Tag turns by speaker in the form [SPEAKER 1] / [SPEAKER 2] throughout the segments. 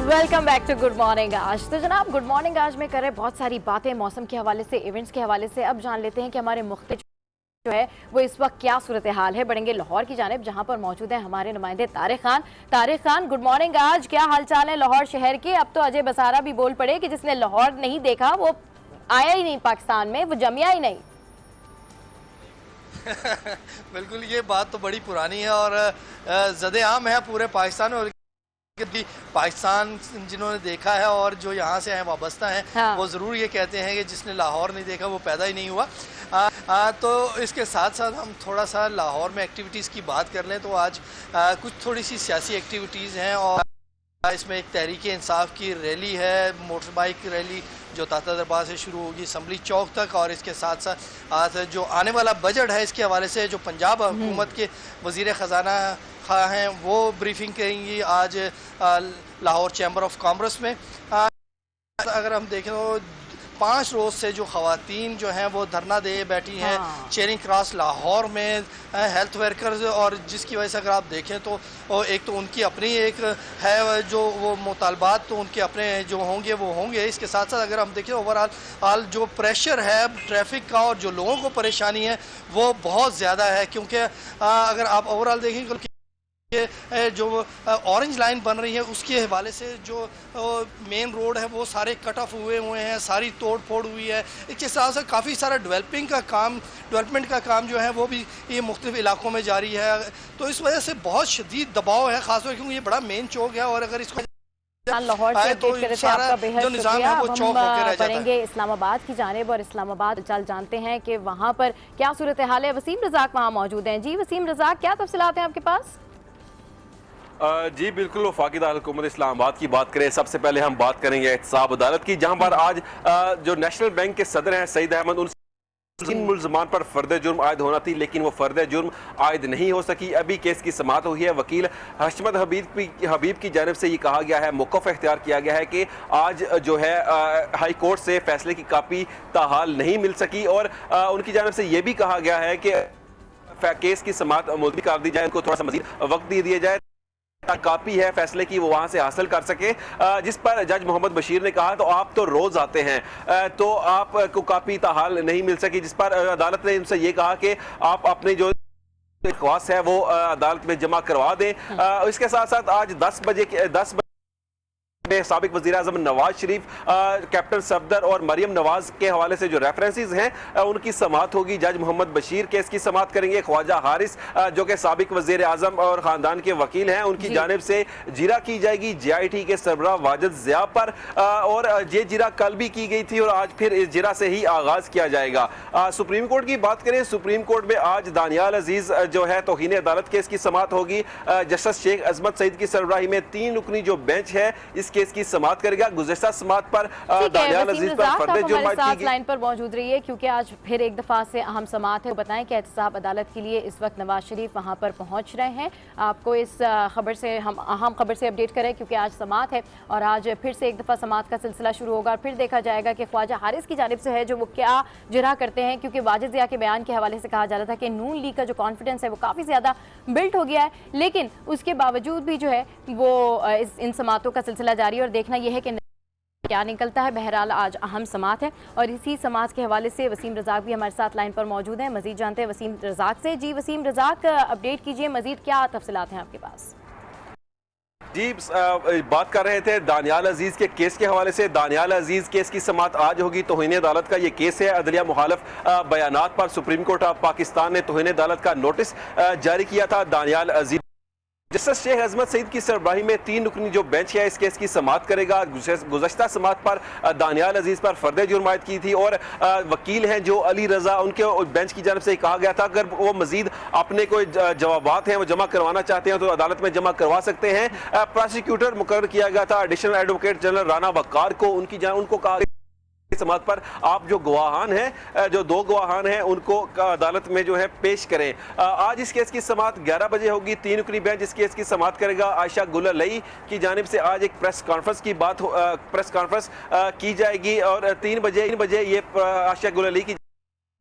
[SPEAKER 1] Welcome back to good morning आज। तो जनाब गुड मॉर्निंग आज में कर रहे बहुत सारी बातें मौसम के हवाले से, इवेंट्स के हवाले से। अब जान लेते हैं कि हमारे मुख्तलिफ जो है वो इस वक्त क्या सूरत हाल है। बढ़ेंगे लाहौर की जानिब जहां पर मौजूद है हमारे नुमाइंदे तारिक खान। Tariq Khan, good morning. आज क्या हाल चाल है लाहौर शहर के? अब तो अजय बसारा भी बोल पड़े कि जिसने लाहौर नहीं देखा वो आया ही नहीं पाकिस्तान में, वो जमिया ही नहीं।
[SPEAKER 2] बिल्कुल, ये बात तो बड़ी पुरानी है और ज़द-ए-आम है पूरे पाकिस्तान में। और भी पाकिस्तान जिन्होंने देखा है और जो यहाँ से हैं वाबस्ता हैं,
[SPEAKER 1] हाँ।
[SPEAKER 2] वो ज़रूर ये कहते हैं कि जिसने लाहौर नहीं देखा वो पैदा ही नहीं हुआ। तो इसके साथ साथ हम थोड़ा सा लाहौर में एक्टिविटीज़ की बात कर लें तो आज कुछ थोड़ी सी सियासी एक्टिविटीज़ हैं और इसमें एक तहरीक-ए-इंसाफ की रैली है, मोटर बाइक रैली जो ताता दरबार से शुरू होगी असम्बली चौक तक। और इसके साथ साथ जो आने वाला बजट है इसके हवाले से जो पंजाब हुकूमत के वज़ीर ख़जाना हैं वो ब्रीफिंग करेंगी आज लाहौर चैम्बर ऑफ कॉमर्स में। अगर हम देखें तो 5 रोज़ से जो ख़वातीन जो हैं वो धरना दे बैठी हैं चेरिंग क्रॉस लाहौर में, हेल्थ वर्कर्स। और जिसकी वजह से अगर आप देखें तो एक तो उनकी अपनी एक है जो वो मुतालबात तो उनके अपने जो होंगे वो होंगे। इसके साथ साथ अगर हम देखें ओवरऑल जो प्रेशर है ट्रैफिक का और जो लोगों को परेशानी है वो बहुत ज़्यादा है। क्योंकि अगर आप ओवरऑल देखेंगे ये जो ऑरेंज लाइन बन रही है उसके हवाले से जो मेन रोड है वो सारे कट ऑफ हुए हैं, सारी तोड़ फोड़ हुई है। इसके साथ साथ काफ़ी सारा डेवलपमेंट का काम जो है वो भी ये मुख्तलिफ इलाकों में जारी है। तो इस वजह से बहुत शदीद दबाव है, खासतौर क्योंकि ये बड़ा मेन चौक है और अगर इसको
[SPEAKER 1] लाहौर से अपडेट कर रहे थे आपका बेहद शुक्रिया। अब हम बढ़ेंगे इस्लामाबाद की जानिब और इस्लामाबाद चल जानते हैं कि वहाँ पर क्या सूरत हाल है। वसीम रज़ाक वहाँ मौजूद हैं। जी वसीम रज़ाक, क्या तफसीलात हैं आपके पास?
[SPEAKER 3] जी बिल्कुल, वफाकी दारुल-हुकूमत इस्लामाबाद की बात करें, सबसे पहले हम बात करेंगे एहतसाब अदालत की, जहां पर आज जो नेशनल बैंक के सदर हैं सईद अहमद, उन तीन मुल्ज़मान पर फ़र्द जुर्म आयद होना थी लेकिन वो फ़र्द जुर्म आयद नहीं हो सकी। अभी केस की समाअत हुई है। वकील हशमत हबीब की जानिब से ये कहा गया है, मौक़िफ़ इख्तियार किया गया है कि आज जो है हाई कोर्ट से फैसले की कापी ताहाल नहीं मिल सकी। और उनकी जानिब से ये भी कहा गया है कि केस की समाअत मुलतवी कर दी जाए, उनको थोड़ा सा मज़ीद वक्त दे दिया जाए, कापी है फैसले की वो वहां से हासिल कर सके। जिस पर जज मोहम्मद बशीर ने कहा तो आप तो रोज आते हैं तो आपको कापी ताहाल नहीं मिल सकी। जिस पर अदालत ने उनसे ये कहा कि आप अपनी जो दरख्वास्त है वो अदालत में जमा करवा दें। इसके साथ साथ आज 10 बजे साबिक वज़ीर आज़म नवाज शरीफ, कैप्टन सफदर और मरियम नवाज के हवाले से जो रेफरेंसेस हैं उनकी समाअत होगी। जज मोहम्मद बशीर केस की समाअत करेंगे। ख्वाजा हारिस जो कि साबिक वज़ीर आज़म और ख़ानदान के वकील हैं, उनकी जानिब से जिरा की जाएगी JIT के सरबराह वाजिद ज़िया पर। और ये जिरा कल भी की गई थी और आज फिर इस जिरा से ही आगाज़ किया जाएगा। सुप्रीम कोर्ट की बात करें, सुप्रीम कोर्ट में आज दानियाल अजीज़ जो है तौहीन अदालत केस की समाअत होगी। जस्टिस शेख अजमत सईद की सरबराही में 3 रुकनी जो बेंच है इस केस की समाअत करेगा। गुज़श्ता समाअत पर दानियाल अजीज पर फर्द जुर्म आयद की गई।
[SPEAKER 1] लाइन पर मौजूद रही है क्योंकि आज फिर एक दफा से अहम समाअत है। बताएं कि एहतसाब अदालत के लिए इस वक्त नवाज शरीफ वहां पर पहुंच रहे हैं। आपको इस खबर से हम अहम खबर से अपडेट करें क्योंकि आज समाअत है और आज फिर से एक दफा समाअत का सिलसिला शुरू होगा और फिर देखा जाएगा कि ख्वाजा हारिस की जानिब से है जो वो क्या जिरा करते हैं। क्योंकि वाजिद ज़िया के बयान के हवाले से कहा जा रहा था कि नून लीग का जो कॉन्फिडेंस है वो काफ़ी ज़्यादा बिल्ट हो गया है, लेकिन उसके बावजूद भी जो है वो इन समाअतों का सिलसिला जारी है और देखना यह है कि क्या निकलता है। बहरहाल आज अहम समाअत है और इसी समाअत के हवाले से वसीम रज़ाक भी हमारे साथ लाइन पर मौजूद हैं। मजीद जानते हैं वसीम रज़ाक से। जी वसीम रज़ाक, अपडेट कीजिए, मजीद क्या तफसीलात हैं आपके पास?
[SPEAKER 3] जी बात कर रहे थे दानियाल अजीज के केस के हवाले से। दानियाल अजीज केस की समाअत आज होगी। तौहीन अदालत का ये केस है। अदलिया मुखालिफ बयानात पर सुप्रीम कोर्ट ऑफ पाकिस्तान ने तौहीन अदालत का नोटिस जारी किया था। दानियाल अजीज जस्टिस शेख अजमत सईद की सरबराही में 3 रुकनी जो बेंच है इस केस की समाअत करेगा। गुज़श्ता समाअत पर दानियाल अजीज पर फर्द जुर्म आयद की थी और वकील हैं जो अली रजा, उनके बेंच की जानब से कहा गया था अगर वो मजीद अपने कोई जवाबात हैं वो जमा करवाना चाहते हैं तो अदालत में जमा करवा सकते हैं। प्रोसिक्यूटर मुकर्रर किया गया था एडिशनल एडवोकेट जनरल राना वक़ार को। उनको कहा समाअत पर आप जो गवाहान हैं, जो 2 गवाहान हैं, उनको अदालत में जो है पेश करें। आज इस केस की समाअत 11 बजे होगी। 3 रुकनी बेंच इस केस की समाअत करेगा। आयशा गुल लई की जानिब से आज एक प्रेस कॉन्फ्रेंस की जाएगी और 3 बजे ये आयशा गुल लई की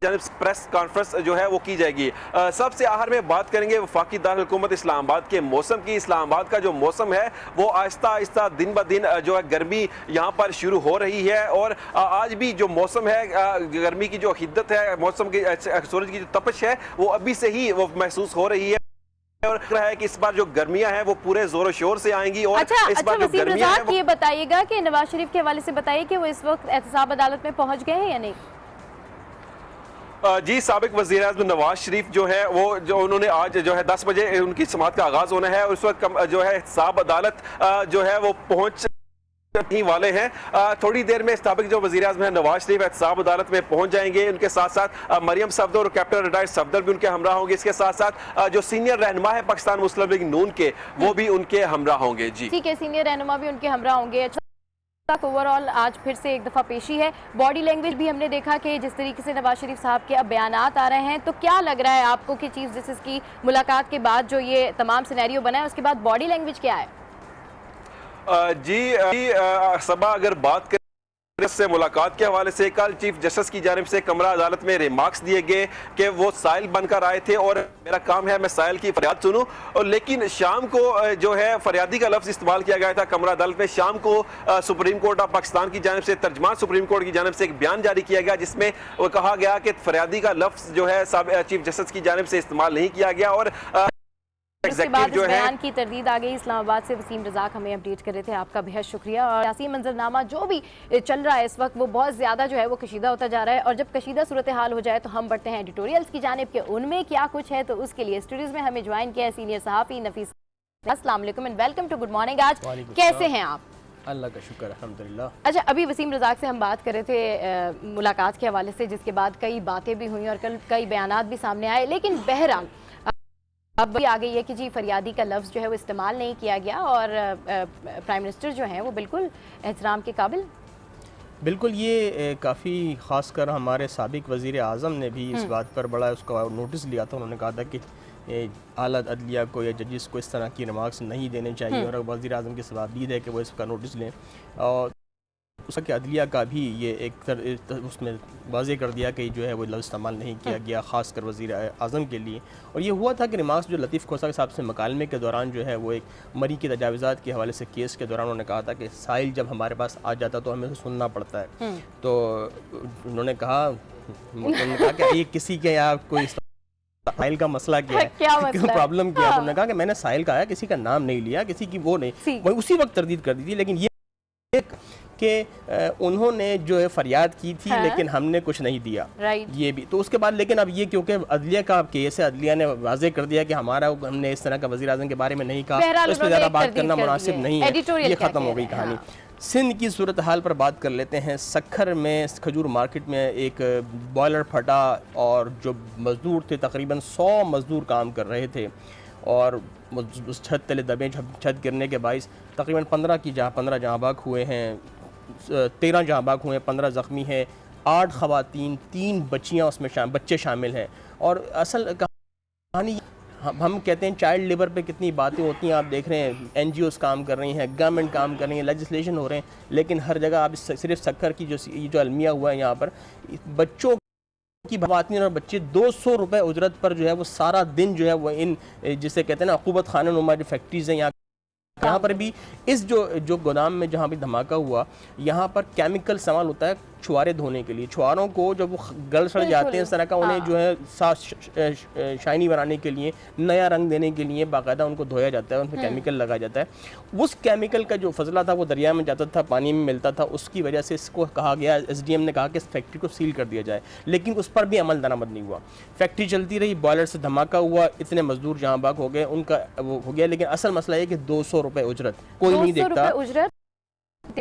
[SPEAKER 3] जानिब से प्रेस कॉन्फ्रेंस जो है वो की जाएगी। सबसे आखिर में बात करेंगे वफाकी दारुल हुकूमत इस्लामाबाद के मौसम की। इस्लामाबाद का जो मौसम है वो आहिस्ता आहिस्ता दिन ब दिन जो है गर्मी यहाँ पर शुरू हो रही है और आज भी जो मौसम है गर्मी की जो हिद्दत है, मौसम की सूरज की जो तपश है वो अभी से ही वो महसूस हो रही है और है कि इस बार जो गर्मियां हैं वो पूरे जोरों शोर से आएंगी। और इस बार जो गर्मियां हैं
[SPEAKER 1] ये बताइएगा कि नवाज शरीफ के हवाले से बताइए कि वो इस वक्त एहतसाब अदालत में पहुंच गए हैं या नहीं?
[SPEAKER 3] जी, साबिक वज़ीर आज़म नवाज शरीफ जो है वो जो उन्होंने आज जो है 10 बजे उनकी समाअत का आगाज़ होना है और उस वक्त जो है एहतसाब अदालत जो है वो पहुंच ही वाले हैं। थोड़ी देर में साबिक जो वज़ीर आज़म है नवाज शरीफ एहतसाब अदालत में पहुंच जाएंगे। उनके साथ साथ मरियम सफदर और कैप्टन रिटायर्ड सफदर भी उनके हमरा होंगे। इसके साथ साथ जो सीनियर रहनुमा है पाकिस्तान मुस्लिम लीग नून के वो भी उनके हमरा होंगे। जी
[SPEAKER 1] ठीक है, सीनियर रहनुमा भी उनके हमरा होंगे। अच्छा, ओवरऑल आज फिर से एक दफ़ा पेशी है। बॉडी लैंग्वेज भी हमने देखा कि जिस तरीके से नवाज शरीफ साहब के अब बयानात आ रहे हैं, तो क्या लग रहा है आपको कि चीफ जस्टिस की मुलाकात के बाद जो ये तमाम सिनेरियो बना है उसके बाद बॉडी लैंग्वेज क्या है?
[SPEAKER 3] सबा अगर बात करें से मुलाकात के हवाले से, कल चीफ जस्टिस की जानिब से कमरा अदालत में रिमार्क्स दिए गए कि वो साइल बनकर आए थे और मेरा काम है मैं साइल की फरियाद सुनूं। और लेकिन शाम को जो है फरियादी का लफ्ज़ इस्तेमाल किया गया था कमरा अदालत में। शाम को सुप्रीम कोर्ट ऑफ पाकिस्तान की जानिब से तर्जमान सुप्रीम कोर्ट की जानिब से एक बयान जारी किया गया जिसमें वो कहा गया कि फरियादी का लफ्ज़ जो है चीफ जस्टिस की जानिब से इस्तेमाल नहीं किया गया। और
[SPEAKER 1] उसके बाद इस बयान की तरदीद आ गई। इस्लामाबाद से वसीम रज़ाक हमें अपडेट कर रहे थे, आपका बेहद शुक्रिया। और सियासी मंजरनामा जो भी चल रहा है इस वक्त वो बहुत ज़्यादा जो है वो कशीदा होता जा रहा है और जब कशीदा सूरत हाल हो जाए तो हम बढ़ते हैं एडिटोरियल्स की जानिब के उनमें क्या कुछ है। तो उसके लिए स्टूडियोज़ में हमें ज्वाइन किया है सीनियर सहाफ़ी नफीस। अस्सलाम वालेकुम and welcome to good morning. आज कैसे हैं आप?
[SPEAKER 4] अल्लाह का शुक्र अल्हम्दुलिल्लाह।
[SPEAKER 1] अच्छा, अभी वसीम रज़ाक से हम बात कर रहे थे मुलाकात के हवाले से, जिसके बाद कई बातें भी हुई और कल कई बयानात भी सामने आए। लेकिन बहरहाल अब भी आ गई है कि जी फरियादी का लफ्ज़ जो है वो इस्तेमाल नहीं किया गया और प्राइम मिनिस्टर जो हैं वो बिल्कुल एहतराम के काबिल।
[SPEAKER 4] बिल्कुल, ये काफ़ी ख़ास कर हमारे साबिक वज़ीर आज़म ने भी इस बात पर बड़ा उसका नोटिस लिया था। उन्होंने कहा था कि आला अदलिया को या जजिस को इस तरह की रिमार्क्स नहीं देने चाहिए और वज़ीर आज़म की सवाबदीद है कि वो इसका नोटिस लें। और उसके अदलिया का भी ये एक उसमें वाज़े कर दिया कि जो है वो लफ्ज़ इस्तेमाल नहीं किया गया ख़ास कर वज़ीर आज़म के लिए। और ये हुआ था कि रिमार्क्स जो लतीफ़ खोसा साहब से मकालमे के दौरान जो है वो एक मरी के तजावज़ात के हवाले से केस के दौरान उन्होंने कहा था कि साहिल जब हमारे पास आ जाता तो हमें उसे सुनना पड़ता है। तो उन्होंने कहा कि ये किसी के या कोई साहिल का मसला क्या है,
[SPEAKER 1] क्या मसला
[SPEAKER 4] प्रॉब्लम क्या है? उन्होंने कहा कि मैंने साहिल का है, किसी का नाम नहीं लिया, किसी की वो नहीं, वही उसी वक्त तरदीद कर दी थी। लेकिन ये कि उन्होंने जो है फरियाद की थी लेकिन हमने कुछ नहीं दिया, ये भी तो उसके बाद। लेकिन अब ये क्योंकि अदलिया का केस है, अदलिया ने वाजे कर दिया कि हमने इस तरह का वज़ीर आज़म के बारे में नहीं कहा, तो इस पर ज़्यादा बात करना मुनासिब नहीं है, ये ख़त्म हो गई कहानी। सिंध की सूरत हाल पर बात कर लेते हैं। सक्खर में खजूर मार्केट में एक बॉयलर फटा और जो मज़दूर थे तकरीबन 100 मज़दूर काम कर रहे थे और उस छत तले दबे। छत गिरने के बाइस तकरीबन 15 जहाँ बाग हुए हैं, 13 जहाँ बाग हुए हैं, 15 ज़ख्मी हैं, 8 ख़वातीन, 3 बच्चियाँ उसमें बच्चे शामिल हैं। और असल कहानी हम कहते हैं चाइल्ड लेबर पे कितनी बातें होती हैं, आप देख रहे हैं NGOs काम कर रही हैं, गवर्नमेंट काम कर रही है, लेजिस्लेशन हो रहे हैं, लेकिन हर जगह आप सिर्फ सक्खर की जो अलमिया हुआ है यहाँ पर बच्चों की ख़वातीन और बच्चे 200 रुपये उजरत पर जो है वो सारा दिन जो है वो इन जिसे कहते हैं ना अक़ूबत खाना नुमा जो फैक्ट्रीज़ हैं यहाँ पर भी इस जो गोदाम में जहाँ भी धमाका हुआ यहाँ पर केमिकल इस्तेमाल होता है छुआरे धोने के लिए। छुआरों को जब वो गल सड़ जाते हैं इस तरह का, उन्हें जो है साफ शाइनी बनाने के लिए, नया रंग देने के लिए बाकायदा उनको धोया जाता है, उनमें केमिकल लगाया जाता है। उस केमिकल का जो फजला था वो दरिया में जाता था, पानी में मिलता था, उसकी वजह से इसको कहा गया, SDM ने कहा कि इस फैक्ट्री को सील कर दिया जाए, लेकिन उस पर भी अमल दरामद नहीं हुआ। फैक्ट्री चलती रही, बॉयलर से धमाका हुआ, इतने मजदूर जहाँ बाग हो गए, उनका वो हो गया। लेकिन असल मसला है कि 200 रुपये उजरत कोई नहीं देखता।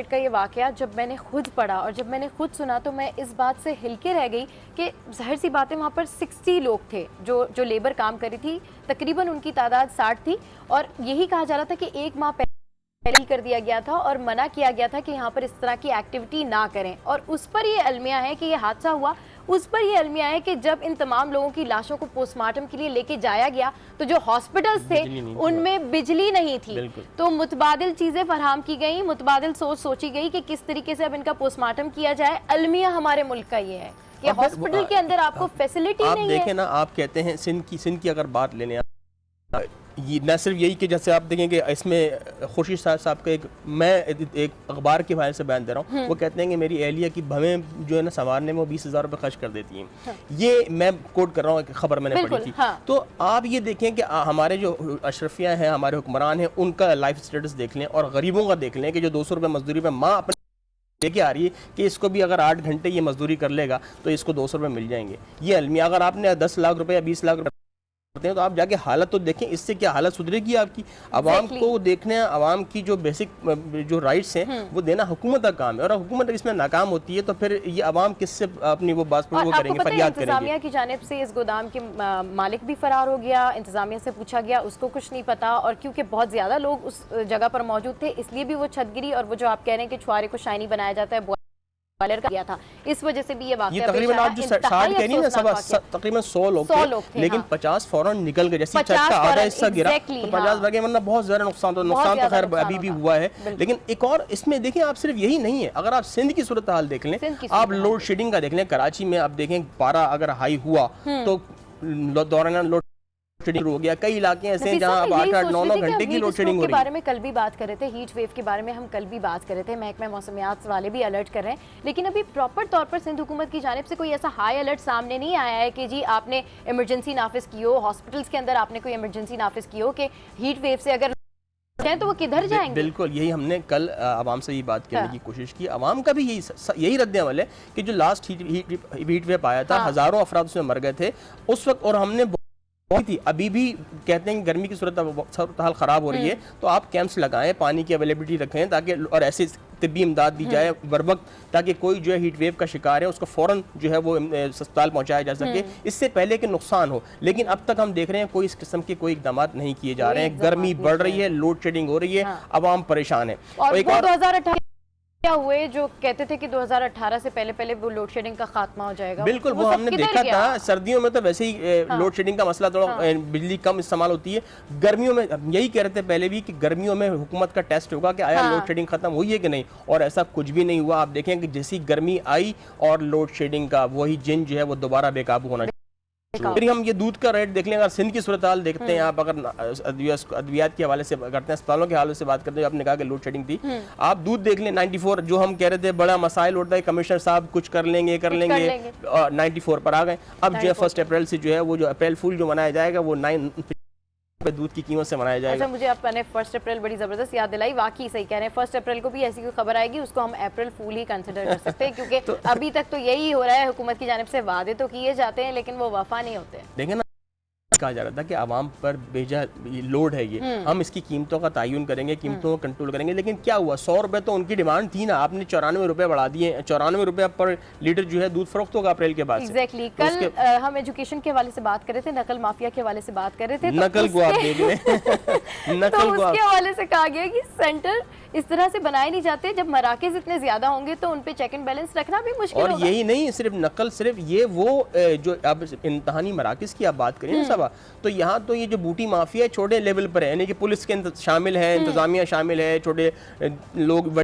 [SPEAKER 1] का ये वाकया जब मैंने खुद पढ़ा और जब मैंने खुद सुना तो मैं इस बात से हिलके रह गई कि ज़ाहिर सी बात है वहाँ पर 60 लोग थे जो लेबर काम करी थी, तकरीबन उनकी तादाद 60 थी और यही कहा जा रहा था कि 1 माह पहले कर दिया गया था और मना किया गया था कि यहाँ पर इस तरह की एक्टिविटी ना करें। और उस पर ये अलमिया है कि ये हादसा हुआ, उस पर ये अलमिया है कि जब इन तमाम लोगों की लाशों को पोस्टमार्टम के लिए लेके जाया गया तो जो हॉस्पिटल्स थे उनमें बिजली नहीं थी, तो मुतबादिल चीज़ें फराहम की गई, मुतबादिल सोची गई कि किस तरीके से अब इनका पोस्टमार्टम किया जाए। अलमिया हमारे मुल्क का ये है। कि हॉस्पिटल के अंदर आपको फैसिलिटी नहीं है।
[SPEAKER 4] आप देखें ना, आप कहते हैं सिंध की अगर बात लेने ये न सिर्फ यही कि जैसे आप देखें कि इसमें खुर्शीद साहब का मैं एक अखबार के हवाले से बयान दे रहा हूँ, वो कहते हैं कि मेरी एहलिया की भवें जो है ना संवारने में वो 20,000 रुपये खर्च कर देती हैं। हाँ। ये मैं कोट कर रहा हूँ, खबर मैंने पढ़ी थी। हाँ। तो आप ये देखें कि हमारे जो अशरफिया हैं, हमारे हुक्मरान हैं, उनका लाइफ स्टेटस देख लें और गरीबों का देख लें कि जो 200 रुपये मजदूरी पर माँ अपने लेके आ रही है कि इसको भी अगर 8 घंटे ये मजदूरी कर लेगा तो इसको 200 रुपये मिल जाएंगे। ये अलमिया अगर आपने 10 लाख रुपये या 20 लाख रुपये हैं तो आप जाके हालत तो देखें, इससे क्या हालत सुधरेगी आपकी। अवाम को देखने, अवाम की जो बेसिक जो राइट्स हैं वो देना हुकूमत का काम है, और हुकूमत इसमें नाकाम होती है तो फिर ये अवाम किससे अपनी वो बात वो करेंगे, फरियाद करेंगे।
[SPEAKER 1] इंतजामिया की जानिब से इस गोदाम के मालिक भी फरार हो गया, इंतजामिया से पूछा गया, उसको कुछ नहीं पता, और क्योंकि बहुत ज्यादा लोग उस जगह पर मौजूद थे इसलिए भी वो छत गिरी, और वो जो आप कह रहे हैं कि छुआरे को शाइनी बनाया जाता है का किया था, इस वजह से भी ये वाकया
[SPEAKER 4] तकरीबन आप जो 60 कह नहीं ना, तकरीबन 100 लोग थे, लेकिन 50 फौरन निकल गए, जैसे छत का आधा हिस्सा गिरा तो 50 भागे, वरना बहुत ज्यादा नुकसान तो खैर अभी भी हुआ है। लेकिन एक और इसमें देखें, आप सिर्फ यही नहीं है, अगर आप सिंध की सूरत हाल देख लें, आप लोड शेडिंग का देख लें, कराची में आप देखें पारा अगर हाई हुआ तो दौरान लोड शेडिंग हो गया। कई इलाके ऐसे हैं जहां अब 8-9 घंटे की लोड शेडिंग हो रही है।
[SPEAKER 1] बारे में कल भी बात कर रहे थे, हीट वेव के बारे में हम कल भी बात कर रहे थे, महकमा मौसमियात वाले भी अलर्ट कर रहे हैं, लेकिन अभी प्रॉपर तौर पर सिंध हुकूमत की जानिब से कोई ऐसा हाई अलर्ट सामने नहीं आया है कि जी आपने इमरजेंसी नाफिज की हो, हॉस्पिटल्स के अंदर आपने कोई इमरजेंसी नाफिज की हो कि हीट वेव से अगर तो वो किधर जाएंगे।
[SPEAKER 4] बिल्कुल, यही हमने कल आवाम से ये बात करने की कोशिश की। आवाम का भी यही रद्द-ए-अमल है कि जो लास्ट हीट वेव आया था, हजारों अफराद उसमें मर गए थे उस वक्त, और हमने थी, अभी भी कहते हैं गर्मी की सूरत हाल ख़राब हो रही है तो आप कैंप्स लगाएं, पानी की अवेलेबिलिटी रखें, ताकि और ऐसे तिब्बी इमदाद दी जाए बर वक्त, ताकि कोई जो है हीट वेव का शिकार है उसको फ़ौरन जो है वो अस्पताल पहुंचाया जा सके, इससे पहले कि नुकसान हो। लेकिन अब तक हम देख रहे हैं कोई इस किस्म के कोई इकदाम नहीं किए जा रहे हैं। गर्मी बढ़ रही है, लोड शेडिंग हो रही है, अवाम परेशान है।
[SPEAKER 1] और 2018 हुए जो कहते थे कि 2018 से पहले वो लोड शेडिंग का खात्मा हो जाएगा।
[SPEAKER 4] बिल्कुल, वो हमने देखा था। सर्दियों में तो वैसे ही लोड शेडिंग का मसला, थोड़ा बिजली कम इस्तेमाल होती है। गर्मियों में यही कह रहे थे पहले भी कि गर्मियों में हुकूमत का टेस्ट होगा कि आया लोड शेडिंग खत्म हुई है कि नहीं, और ऐसा कुछ भी नहीं हुआ। आप देखें कि जैसी गर्मी आई और लोड शेडिंग का वही जिन जो है वो दोबारा बेकाबू होना। फिर हम ये दूध का रेट देख लें, अगर सिंध की सूरत हाल देखते हैं आप, अगर अद्वियात के हवाले से करते हैं, अस्पतालों के हवाले से बात करते हैं, आपने कहा कि लोड शेडिंग थी, आप दूध देख लें 94, जो हम कह रहे थे बड़ा मसाइल उठता है, कमिश्नर साहब कुछ कर लेंगे 94 पर आ गए। अब जो 1 अप्रैल से जो है वो जो अप्रैल फूल जो मनाया जाएगा वो 9 दूध की कीमत से मनाया जाएगा।
[SPEAKER 1] अच्छा, मुझे आपने 1 अप्रैल बड़ी जबरदस्त याद दिलाई, वाकई सही कह रहे हैं। 1 अप्रैल को भी ऐसी कोई खबर आएगी उसको हम अप्रैल फूल ही कंसिडर कर सकते हैं, क्योंकि अभी तक तो यही हो रहा है, हुकूमत की जानिब से वादे तो किए जाते हैं लेकिन वो वफा नहीं होते।
[SPEAKER 4] देखें ना, कहा जा रहा था कि आवाम पर बेजा लोड है ये, हम इसकी कीमतों का तयन करेंगे, कीमतों को कंट्रोल करेंगे, लेकिन क्या हुआ, 100 रुपये तो उनकी डिमांड थी ना, आपने 94 रुपये बढ़ा दिए। 94 रुपये पर लीटर जो है दूध फरोख्त होगा अप्रैल के बाद।
[SPEAKER 1] एग्जैक्टली, कल हम एजुकेशन के हवाले से बात कर रहे थे, नकल माफिया के हवाले से बात कर रहे थे,
[SPEAKER 4] नकल को आप देख लें।
[SPEAKER 1] नकल को उसके हवाले से कहा गया कि सेंटर इस तरह से बनाए नहीं जाते, जब मराकज इतने ज्यादा होंगे तो उन पे चेक एंड बैलेंस रखना भी मुश्किल
[SPEAKER 4] और
[SPEAKER 1] होगा।
[SPEAKER 4] यही नहीं, सिर्फ नकल, सिर्फ ये वो जो अब इम्तहानी मराकज की आप बात करें ना सबा, तो यहाँ तो ये जो बूटी माफिया है छोटे लेवल पर है, यानी कि पुलिस के शामिल है, इंतजामिया शामिल है, छोटे लोग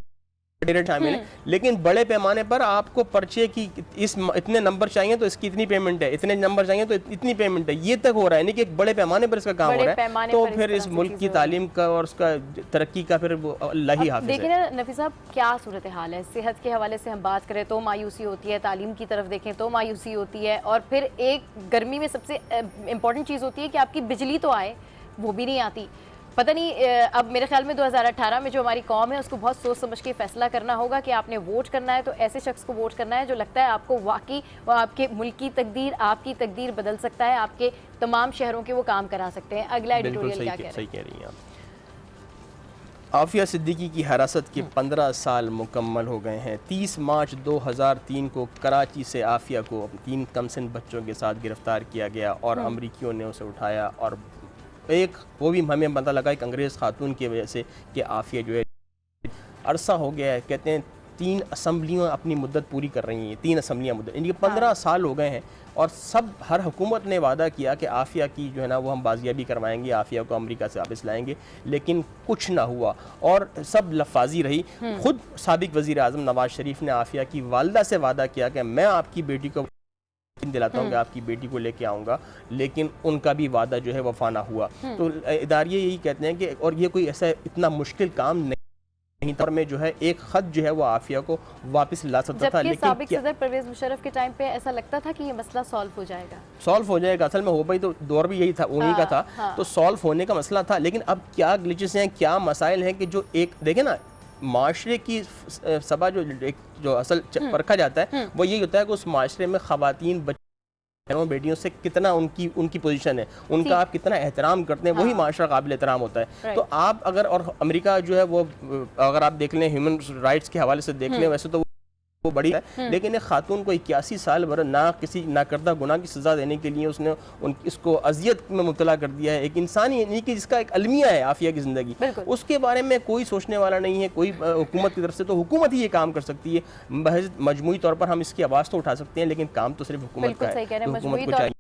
[SPEAKER 4] शामिल है, लेकिन बड़े पैमाने पर आपको पर्चे की इतने नंबर चाहिए तो इसकी इतनी पेमेंट है, इतने नंबर चाहिए तो इतनी पेमेंट है, ये तक हो रहा है, यानी कि एक बड़े पैमाने पर इसका काम हो रहा है। तो फिर इस मुल्क की तालीम का और उसका तरक्की का फिर अल्लाह ही हाफिज़ है।
[SPEAKER 1] देखिए ना नफी साहब, क्या सूरत हाल है, सेहत के हवाले से हम बात करें तो मायूसी होती है, तालीम की तरफ देखें तो मायूसी होती है, और फिर एक गर्मी में सबसे इम्पोर्टेंट चीज़ होती है कि आपकी बिजली तो आए, वो भी नहीं आती। पता नहीं, अब मेरे ख्याल में 2018 में जो हमारी कौम है उसको बहुत सोच समझ के फैसला करना होगा कि आपने वोट करना है तो ऐसे शख्स को वोट करना है जो लगता है आपको वाकई वो आपके मुल्क की तकदीर, आपकी तकदीर बदल सकता है, आपके तमाम शहरों के वो काम करा सकते हैं। अगला एडिटोरियल क्या
[SPEAKER 4] सही कह रही हैं आप। आफिया सिद्दीकी की हिरासत के 15 साल मुकम्मल हो गए हैं। 30 मार्च 2003 को कराची से आफिया को 3 कमसिन बच्चों के साथ गिरफ्तार किया गया और अमरीकियों ने उसे उठाया, और एक वो भी हमें पता लगा एक अंग्रेज़ खातून की वजह से कि आफिया जो है अरसा हो गया है, कहते हैं 3 असम्बलियाँ अपनी मुद्दत पूरी कर रही हैं, 3 असम्बलियाँ मुद्दत, इनके 15 साल हो गए हैं, और सब हर हुकूमत ने वादा किया कि आफिया की जो है ना वो हम बाजियाबी करवाएंगे, आफिया को अमेरिका से वापस लाएंगे, लेकिन कुछ ना हुआ और सब लफाजी रही। खुद साबिक वज़ीर आज़म नवाज शरीफ ने आफिया की वालदा से वादा किया कि मैं आपकी बेटी को दिलाता हूँ कि आपकी बेटी को लेके आऊँगा, लेकिन उनका भी वादा जो है वफा ना हुआ। तो इदारे यही कहते हैं कि और ये कोई ऐसा इतना मुश्किल काम नहीं था, और में जो है एक ख़त जो है वो आफिया को वापस ला सकता था। लेकिन
[SPEAKER 1] साबिक सदर परवेज़ मुशर्रफ के टाइम पे ऐसा लगता था कि ये मसला सॉल्व हो जाएगा। असल में हो भाई तो दौर भी यही था, उन्हीं का था। तो सॉल्व होने का मसला था, लेकिन अब क्या ग्लिचेस हैं, क्या मसाइल हैं कि जो एक देखें ना, माशरे की सबा जो असल परखा जाता है वो यही होता है कि उस माशरे में ख़वातीन बेटियों से कितना उनकी पोजीशन है, उनका आप कितना एहतराम करते हैं, वही माशरा काबिल एहतराम होता है। तो आप अगर, और अमेरिका जो है वो अगर आप देख लें ह्यूमन राइट्स के हवाले से देख लें, वैसे तो वो बड़ी है, लेकिन एक खातून को 81 साल भर किसी नाकर्दा गुनाह की सज़ा देने के लिए उसने इसको अजियत में मुब्तला कर दिया है। एक इंसानी यानी कि जिसका एक अलमिया है आफिया की ज़िंदगी, उसके बारे में कोई सोचने वाला नहीं है, कोई हुकूमत की तरफ से। तो हुकूमत ही ये काम कर सकती है। महज मजमूई तौर पर हम इसकी आवाज़ तो उठा सकते हैं, लेकिन काम तो सिर्फ हुकूमत का है। हुकूमत को चाहिए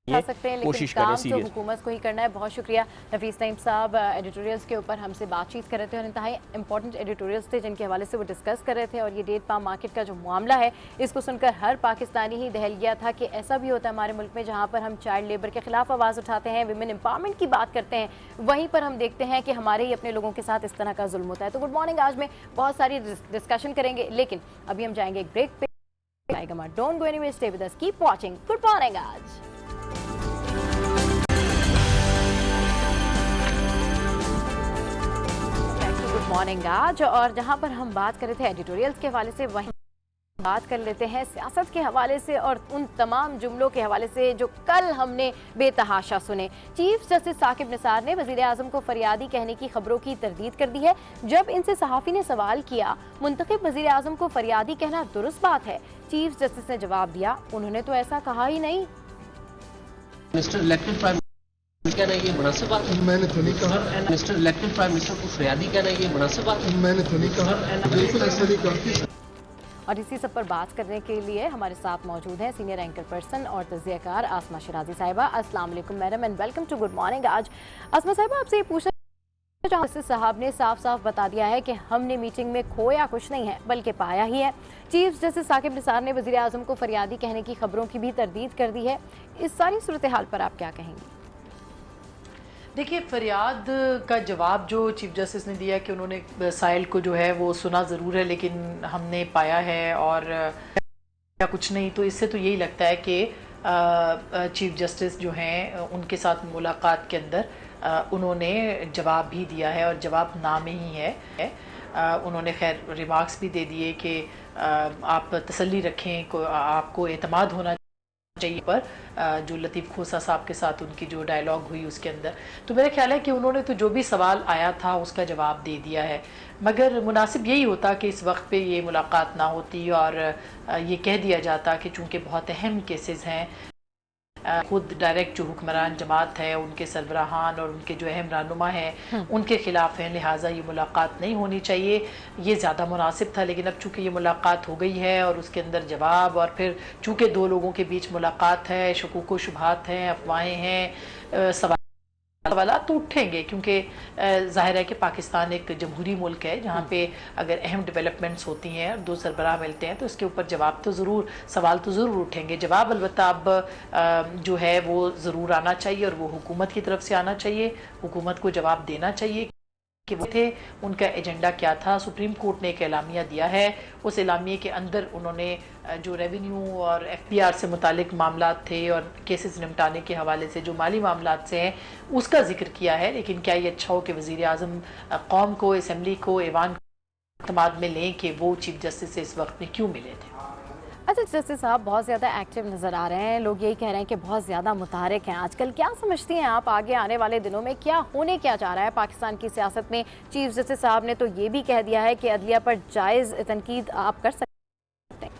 [SPEAKER 1] सकते हैं, लेकिन काम तो हुकूमत को ही करना है। बहुत शुक्रिया नफीस नईम साहब, एडिटोरियल्स के ऊपर हमसे बातचीत कर रहे थे और इंतहाई इंपॉर्टेंट एडिटोरियल्स थे जिनके हवाले से वो डिस्कस कर रहे थे। और ये डेट पाम मार्केट का जो मामला है, इसको सुनकर हर पाकिस्तानी ही दहल गया था कि ऐसा भी होता है हमारे मुल्क में जहाँ पर हम चाइल्ड लेबर के खिलाफ आवाज़ उठाते हैं, विमेन एम्पावरमेंट की बात करते हैं, वहीं पर हम देखते हैं कि हमारे ही अपने लोगों के साथ इस तरह का जुल्म होता है। तो गुड मॉर्निंग, आज में बहुत सारी डिस्कशन करेंगे, लेकिन अभी हम जाएंगे एक ब्रेक पे। Don't go anywhere, stay with us, keep watching good morning आज। गुड मॉर्निंग आज, और जहां पर हम बात कर रहे थे एडिटोरियल्स के हवाले से, वहीं बात कर लेते हैं सियासत के हवाले से और उन तमाम जुमलों के हवाले से जो कल हमने बेतहाशा सुने। चीफ जस्टिस साकिब निसार ने वज़ीर आज़म को फरियादी कहने की खबरों की तरदीद कर दी है। जब इनसे सहाफ़ी ने सवाल किया, मुंतखब वज़ीर आज़म को फरियादी कहना दुरुस्त बात है, चीफ जस्टिस ने जवाब दिया, उन्होंने तो ऐसा कहा ही नहीं।
[SPEAKER 5] कहना ये मुनासिब बात है? मैंने तो नहीं कहा। मिस्टर इलेक्टेड प्राइम मिनिस्टर को फरियादी कहना ये मुनासिब बात है? मैंने तो नहीं कहा, बिल्कुल ऐसा नहीं कहा।
[SPEAKER 1] और इसी सब पर बात करने के लिए हमारे साथ मौजूद हैं सीनियर एंकर पर्सन और तज़कियाकार आसमा शिराजी साहिबा। अस्सलाम वालेकुम madam and welcome to good morning Aaj. Asma साहिबा, आपसे ये पूछना जस्टिस साहब ने साफ साफ बता दिया है कि हमने मीटिंग में खोया कुछ नहीं है बल्कि पाया ही है। चीफ जस्टिस साकिब निसार ने वज़ीर आज़म को फरियादी कहने की खबरों की भी तरदीद कर दी है। इस सारी सूरत हाल पर आप क्या कहेंगी?
[SPEAKER 6] देखिए, फरियाद का जवाब जो चीफ जस्टिस ने दिया कि उन्होंने साइल को जो है वो सुना ज़रूर है, लेकिन हमने पाया है और या कुछ नहीं, तो इससे तो यही लगता है कि चीफ जस्टिस जो हैं उनके साथ मुलाकात के अंदर उन्होंने जवाब भी दिया है और जवाब ना में ही है। उन्होंने खैर रिमार्क्स भी दे दिए कि आप तसल्ली रखें, आपको एतमाद होना चाहिए पर जो लतीफ़ खोसा साहब के साथ उनकी जो डायलॉग हुई उसके अंदर, तो मेरा ख्याल है कि उन्होंने तो जो भी सवाल आया था उसका जवाब दे दिया है। मगर मुनासिब यही होता कि इस वक्त पे ये मुलाकात ना होती और ये कह दिया जाता कि चूँकि बहुत अहम केसेस हैं, खुद डायरेक्ट जो हुक्मरान जमात है उनके सरबराहान और उनके जो अहम रहनुमा हैं उनके खिलाफ हैं, लिहाजा ये मुलाकात नहीं होनी चाहिए, ये ज़्यादा मुनासिब था। लेकिन अब चूँकि ये मुलाकात हो गई है और उसके अंदर जवाब, और फिर चूँकि दो लोगों के बीच मुलाकात है, शकूक व शुबहात हैं, अफवाहें हैं, सवालात तो उठेंगे, क्योंकि ज़ाहिर है कि पाकिस्तान एक जमहूरी मुल्क है जहाँ पे अगर अहम डेवलपमेंट्स होती हैं, दो सरबराह मिलते हैं, तो इसके ऊपर जवाब तो ज़रूर, सवाल तो ज़रूर उठेंगे। जवाब अलबत्ता अब जो है वो ज़रूर आना चाहिए और वो हुकूमत की तरफ से आना चाहिए। हुकूमत को जवाब देना चाहिए कि वो थे, उनका एजेंडा क्या था। सुप्रीम कोर्ट ने एक एलामिया दिया है, उस एलामिया के अंदर उन्होंने जो रेवेन्यू और FPR से मुतालिक मामलात थे और केसेस निपटाने के हवाले से जो माली मामलात से हैं उसका जिक्र किया है। लेकिन क्या ये अच्छा हो कि वज़ीर आज़म कौम को, असम्बली को, ऐवान को इत्मीनान में लें कि वो चीफ जस्टिस से इस वक्त में क्यों मिले थे?
[SPEAKER 1] अच्छा, जस्टिस साहब बहुत ज़्यादा एक्टिव नज़र आ रहे हैं, लोग यही कह रहे हैं कि बहुत ज़्यादा मुतहरिक हैं आजकल। क्या समझती हैं आप आगे आने वाले दिनों में क्या होने क्या जा रहा है पाकिस्तान की सियासत में? चीफ जस्टिस साहब ने तो ये भी कह दिया है कि अदलिया पर जायज़ तनकीद आप कर सकते हैं।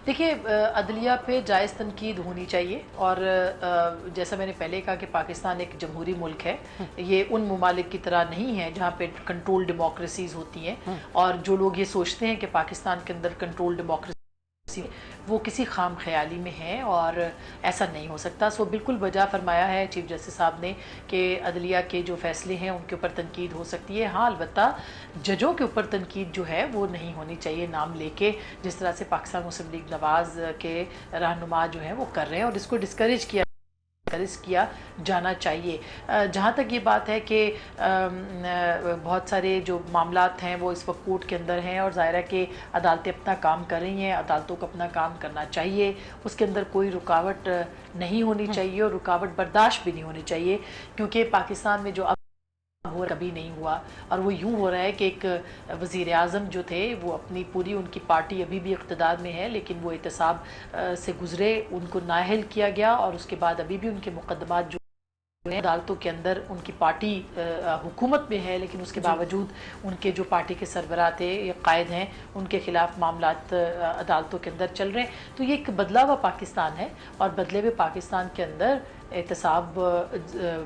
[SPEAKER 6] देखिए, अदलिया पे जायज़ तनकीद होनी चाहिए और जैसा मैंने पहले कहा कि पाकिस्तान एक जमहूरी मुल्क है, ये उन ममालिक की तरह नहीं है जहाँ पे कंट्रोल डेमोक्रेसीज़ होती हैं। और जो लोग ये सोचते हैं कि पाकिस्तान के अंदर कंट्रोल डेमोक्रेसी, वो किसी खाम ख्याली में है और ऐसा नहीं हो सकता। सो बिल्कुल वजह फरमाया है चीफ जस्टिस साहब ने कि अदलिया के जो फैसले हैं उनके ऊपर तनकीद हो सकती है। हाँ, अलबत्ता जजों के ऊपर तनकीद जो है वो नहीं होनी चाहिए नाम लेके, जिस तरह से पाकिस्तान मुस्लिम लीग नवाज़ के रहनुमा जो हैं वो कर रहे हैं, और इसको डिस्करेज किया जाना चाहिए। जहाँ तक ये बात है कि बहुत सारे जो मामलात हैं वो इस वक्त कोर्ट के अंदर हैं, और ज़ाहिर है कि अदालतें अपना काम कर रही हैं, अदालतों को अपना काम करना चाहिए, उसके अंदर कोई रुकावट नहीं होनी चाहिए और रुकावट बर्दाश्त भी नहीं होनी चाहिए, क्योंकि पाकिस्तान में जो अब कभी नहीं हुआ, और वो यूँ हो रहा है कि एक वज़ीर आज़म जो थे वो अपनी पूरी, उनकी पार्टी अभी भी इक़्तिदार में है, लेकिन वो एहतसाब से गुज़रे, उनको नाअहल किया गया, और उसके बाद अभी भी उनके मुकदमात जो अदालतों के अंदर, उनकी पार्टी हुकूमत में है, लेकिन उसके बावजूद उनके जो पार्टी के सरबराह थे या कायद हैं, उनके ख़िलाफ़ मामलात अदालतों के अंदर चल रहे हैं। तो ये एक बदला हुआ पाकिस्तान है, और बदले हुए पाकिस्तान के अंदर एहतसाब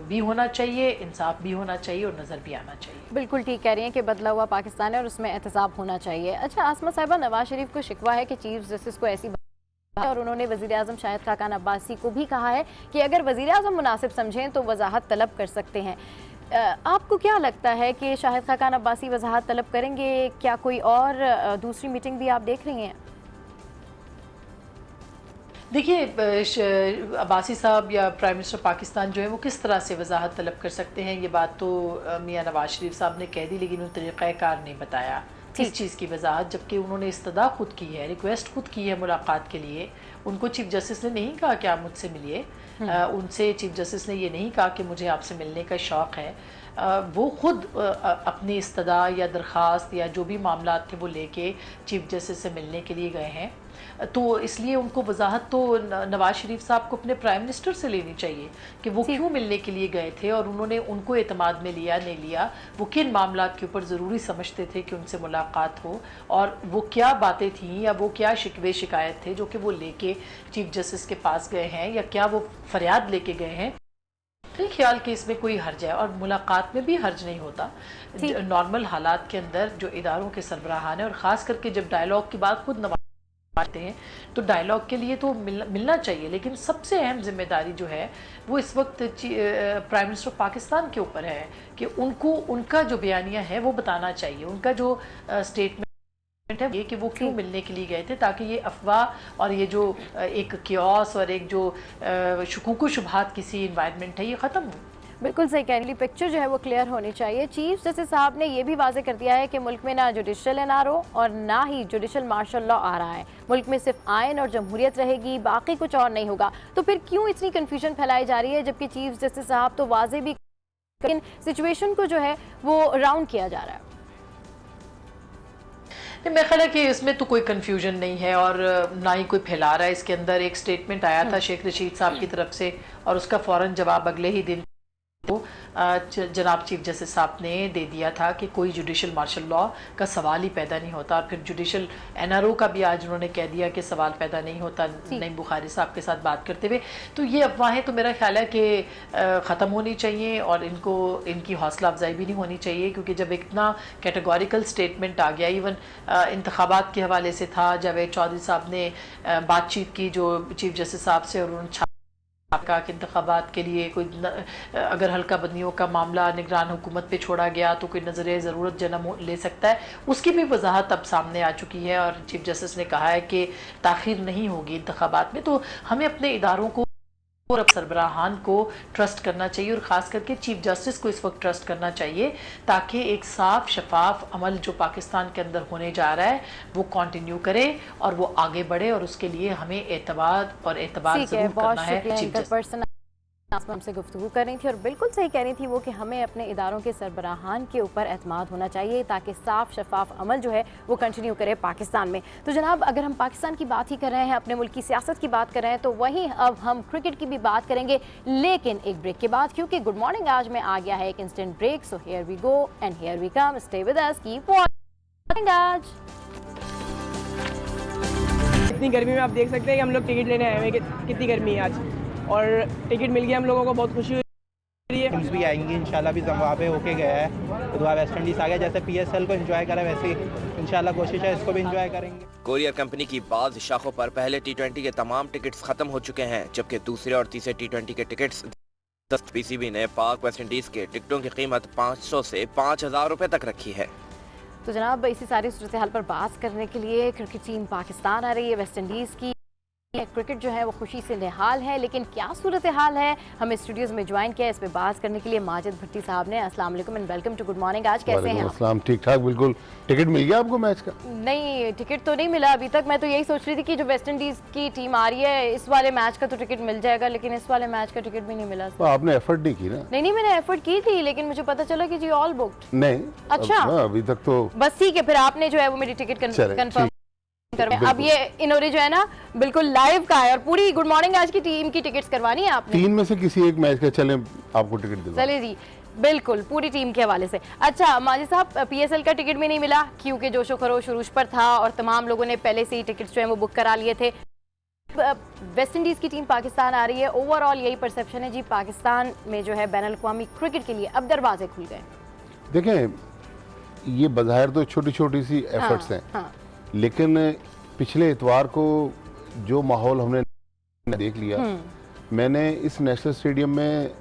[SPEAKER 6] भी होना चाहिए, इंसाफ भी होना चाहिए, और नज़र भी आना चाहिए।
[SPEAKER 1] बिल्कुल ठीक कह रही हैं कि बदला हुआ पाकिस्तान है और उसमें एहतसाब होना चाहिए। अच्छा आसमा साहिबा, नवाज शरीफ को शिकवा है कि चीफ जस्टिस को ऐसी, और उन्होंने वज़ीर आज़म शाहिद खाकान अब्बासी को भी कहा है कि अगर वज़ीर आज़म मुनासिब समझें तो वजाहत तलब कर सकते हैं। आपको क्या लगता है कि शाहिद खाकान अब्बासी वजाहत तलब करेंगे? क्या कोई और दूसरी मीटिंग भी आप देख रही हैं?
[SPEAKER 6] देखिए, अब्बासी साहब या प्राइम मिनिस्टर पाकिस्तान जो है वो किस तरह से वजाहत तलब कर सकते हैं, ये बात तो मियाँ नवाज शरीफ साहब ने कह दी, लेकिन उन्होंने तरीक़ाकार नहीं बताया किस चीज़ की वजाहत, जबकि उन्होंने इस्तदा खुद की है, रिक्वेस्ट खुद की है मुलाकात के लिए। उनको चीफ जस्टिस ने नहीं कहा कि आप मुझसे मिलिए, उनसे चीफ जस्टिस ने ये नहीं कहा कि मुझे आपसे मिलने का शौक़ है। वो खुद अपनी इस्तदा या दरख्वास्त या जो भी मामला थे वो लेके चीफ जस्टिस से मिलने के लिए गए हैं। तो इसलिए उनको वजाहत तो नवाज शरीफ साहब को अपने प्राइम मिनिस्टर से लेनी चाहिए कि वो क्यों मिलने के लिए गए थे, और उन्होंने उनको एतमाद में लिया नहीं लिया, वो किन मामलात के ऊपर ज़रूरी समझते थे कि उनसे मुलाकात हो, और वो क्या बातें थीं या वो क्या शिकवे शिकायत थे जो कि वो लेके चीफ जस्टिस के पास गए हैं, या क्या वो फरियाद लेके गए हैं। मेरे ख्याल कि इसमें कोई हर्ज है, और मुलाकात में भी हर्ज नहीं होता। नॉर्मल हालात के अंदर जो इदारों के सरबराहान है, और ख़ास करके जब डायलॉग की बात खुद नवाज आते हैं तो डायलॉग के लिए तो मिलना चाहिए, लेकिन सबसे अहम जिम्मेदारी जो है वो इस वक्त प्राइम मिनिस्टर पाकिस्तान के ऊपर है कि उनको उनका जो बयानिया है वो बताना चाहिए, उनका जो स्टेटमेंट है ये कि वो क्यों मिलने के लिए गए थे, ताकि ये अफवाह और ये जो एक क्योस और एक जो शुकूक शुबहात किसी इन्वायरमेंट है ये ख़त्म हो।
[SPEAKER 1] बिल्कुल सही कह रही, पिक्चर जो है वो क्लियर होनी चाहिए। चीफ जस्टिस साहब ने ये भी वाजे कर दिया है कि मुल्क में ना जुडिशल एनआरओ और ना ही जुडिशल मार्शल लॉ आ रहा है, मुल्क में सिर्फ आयन और जमहूरियत रहेगी, बाकी कुछ और नहीं होगा। तो फिर क्यों इतनी कन्फ्यूजन फैलाई जा रही है, जबकि चीफ जस्टिस साहब तो वाजे भी, लेकिन सिचुएशन को जो है वो राउंड किया जा रहा है।
[SPEAKER 6] मेरा ख्याल है कि इसमें तो कोई कन्फ्यूजन नहीं है और ना ही कोई फैला रहा है। इसके अंदर एक स्टेटमेंट आया था शेख रशीद साहब की तरफ से, और उसका फ़ौरन जवाब अगले ही दिन तो जनाब चीफ जस्टिस साहब ने दे दिया था कि कोई जुडिशल मार्शल लॉ का सवाल ही पैदा नहीं होता, और फिर जुडिशल एनआरओ का भी आज उन्होंने कह दिया कि सवाल पैदा नहीं होता नईम बुखारी साहब के साथ बात करते हुए। तो ये अफवाहें तो मेरा ख्याल है कि ख़त्म होनी चाहिए, और इनकी हौसला अफजाई भी नहीं होनी चाहिए, क्योंकि जब इतना कैटेगोरिकल स्टेटमेंट आ गया, इवन इंतखाबात के हवाले से था, जावेद चौधरी साहब ने बातचीत की जो चीफ जस्टिस साहब से, और उन्होंने आपका इंतखाबात के लिए कोई अगर हल्का बंदियों का मामला निगरान हुकूमत पे छोड़ा गया तो कोई नज़र ज़रूरत जन्म ले सकता है, उसकी भी वजाहत अब सामने आ चुकी है। और चीफ जस्टिस ने कहा है कि ताख़ीर नहीं होगी इंतखाबात में। तो हमें अपने इदारों को और अब सरबराहान को ट्रस्ट करना चाहिए, और ख़ास करके चीफ जस्टिस को इस वक्त ट्रस्ट करना चाहिए, ताकि एक साफ शफाफ अमल जो पाकिस्तान के अंदर होने जा रहा है वो कंटिन्यू करे और वो आगे बढ़े, और उसके लिए हमें एतबार ज़रूर करना है। चीफ जस्टिस
[SPEAKER 1] हमसे गुफ्तगू कर रही थी, और बिल्कुल सही कह रही थी वो कि हमें अपने इदारों के सरबराहान के ऊपर एतमाद होना चाहिए, ताकि साफ शफाफ अमल जो है वो कंटिन्यू करे पाकिस्तान में। तो जनाब, अगर हम पाकिस्तान की बात ही कर रहे हैं, अपने मुल्क की सियासत की बात कर रहे हैं, तो वहीं अब हम क्रिकेट की भी बात करेंगे, लेकिन एक ब्रेक के बाद, क्योंकि गुड मॉर्निंग आज में आ गया है एक instant break. So here we go and here we come, stay with us, keep watching. आज
[SPEAKER 7] इतनी गर्मी में आप देख सकते हैं कि हम लोग टिकट लेने आए हुए हैं, कितनी गर्मी है आज, और टिकट मिल गया हम लोगों को, बहुत खुशी हुई है।
[SPEAKER 8] इंडीज़ भी आएंगी इंशाल्लाह। भी जिम्बाब्वे होके गया है तो दुआ वेस्ट इंडीज़ आ गया। जैसे PSL को एंजॉय करा वैसे ही इंशाल्लाह कोशिश है इसको भी एंजॉय करेंगे।
[SPEAKER 9] कोरियर कंपनी की बाज़ शाखों पर पहले T20 के तमाम टिकट्स खत्म हो चुके हैं, जबकि दूसरे और तीसरे T20 के टिकट्स PCB ने पाक वेस्ट इंडीज़ के टिकटों की कीमत 500 से 5000 रुपए तक रखी है।
[SPEAKER 1] तो जनाब इसी सारी सूरत हाल पर बात करने के लिए क्रिकेट टीम पाकिस्तान आ रही है। वेस्ट इंडीज़ की क्रिकेट जो है वो खुशी से निहाल है, लेकिन क्या सूरत हाल है, हमें स्टूडियोज में ज्वाइन किया इस पे बात करने के लिए माजिद भट्टी साहब ने। अस्सलाम वालेकुम and welcome to good morning. आज कैसे हैं आप?
[SPEAKER 10] ठीक ठाक, बिल्कुल। टिकट मिल गया आपको मैच का?
[SPEAKER 1] नहीं, टिकट तो नहीं मिला अभी तक। मैं तो यही सोच रही थी कि जो वेस्ट इंडीज की टीम आ रही है इस वाले मैच का तो टिकट मिल जाएगा, लेकिन इस वाले मैच का टिकट भी नहीं मिला।
[SPEAKER 10] तो आपने एफर्ट नहीं की ना?
[SPEAKER 1] नहीं, मैंने एफर्ट की थी, लेकिन मुझे पता चला कि जी ऑल बुक्ड।
[SPEAKER 10] नहीं,
[SPEAKER 1] अच्छा,
[SPEAKER 10] अभी तक तो
[SPEAKER 1] बस ठीक है। फिर आपने जो है वो मेरी टिकट कंफर्म। अब ये इन्होंने जो है ना बिल्कुल लाइव का है और पूरी गुड मॉर्निंग आज की टीम की टिकट्स करवानी है आपने।
[SPEAKER 10] 3 में से किसी एक मैच का चले आपको टिकट दिलवा।
[SPEAKER 1] चले जी, बिल्कुल पूरी टीम के हवाले से। अच्छा माजिद साहब, PSL का टिकट भी नहीं मिला क्योंकि जोशो खरोश उरूज पर था और तमाम लोगों ने पहले से ही टिकट्स जो है वो बुक करा लिए थे। वेस्ट इंडीज की टीम पाकिस्तान आ रही है, ओवरऑल यही परसेप्शन है जी पाकिस्तान में जो है बैनुल अक़वामी क्रिकेट के लिए अब दरवाजे खुल गए।
[SPEAKER 10] देखें, ये बज़ाहिर तो छोटी छोटी सी एफर्ट्स हैं, लेकिन पिछले इतवार को जो माहौल हमने देख लिया, मैंने इस नेशनल स्टेडियम में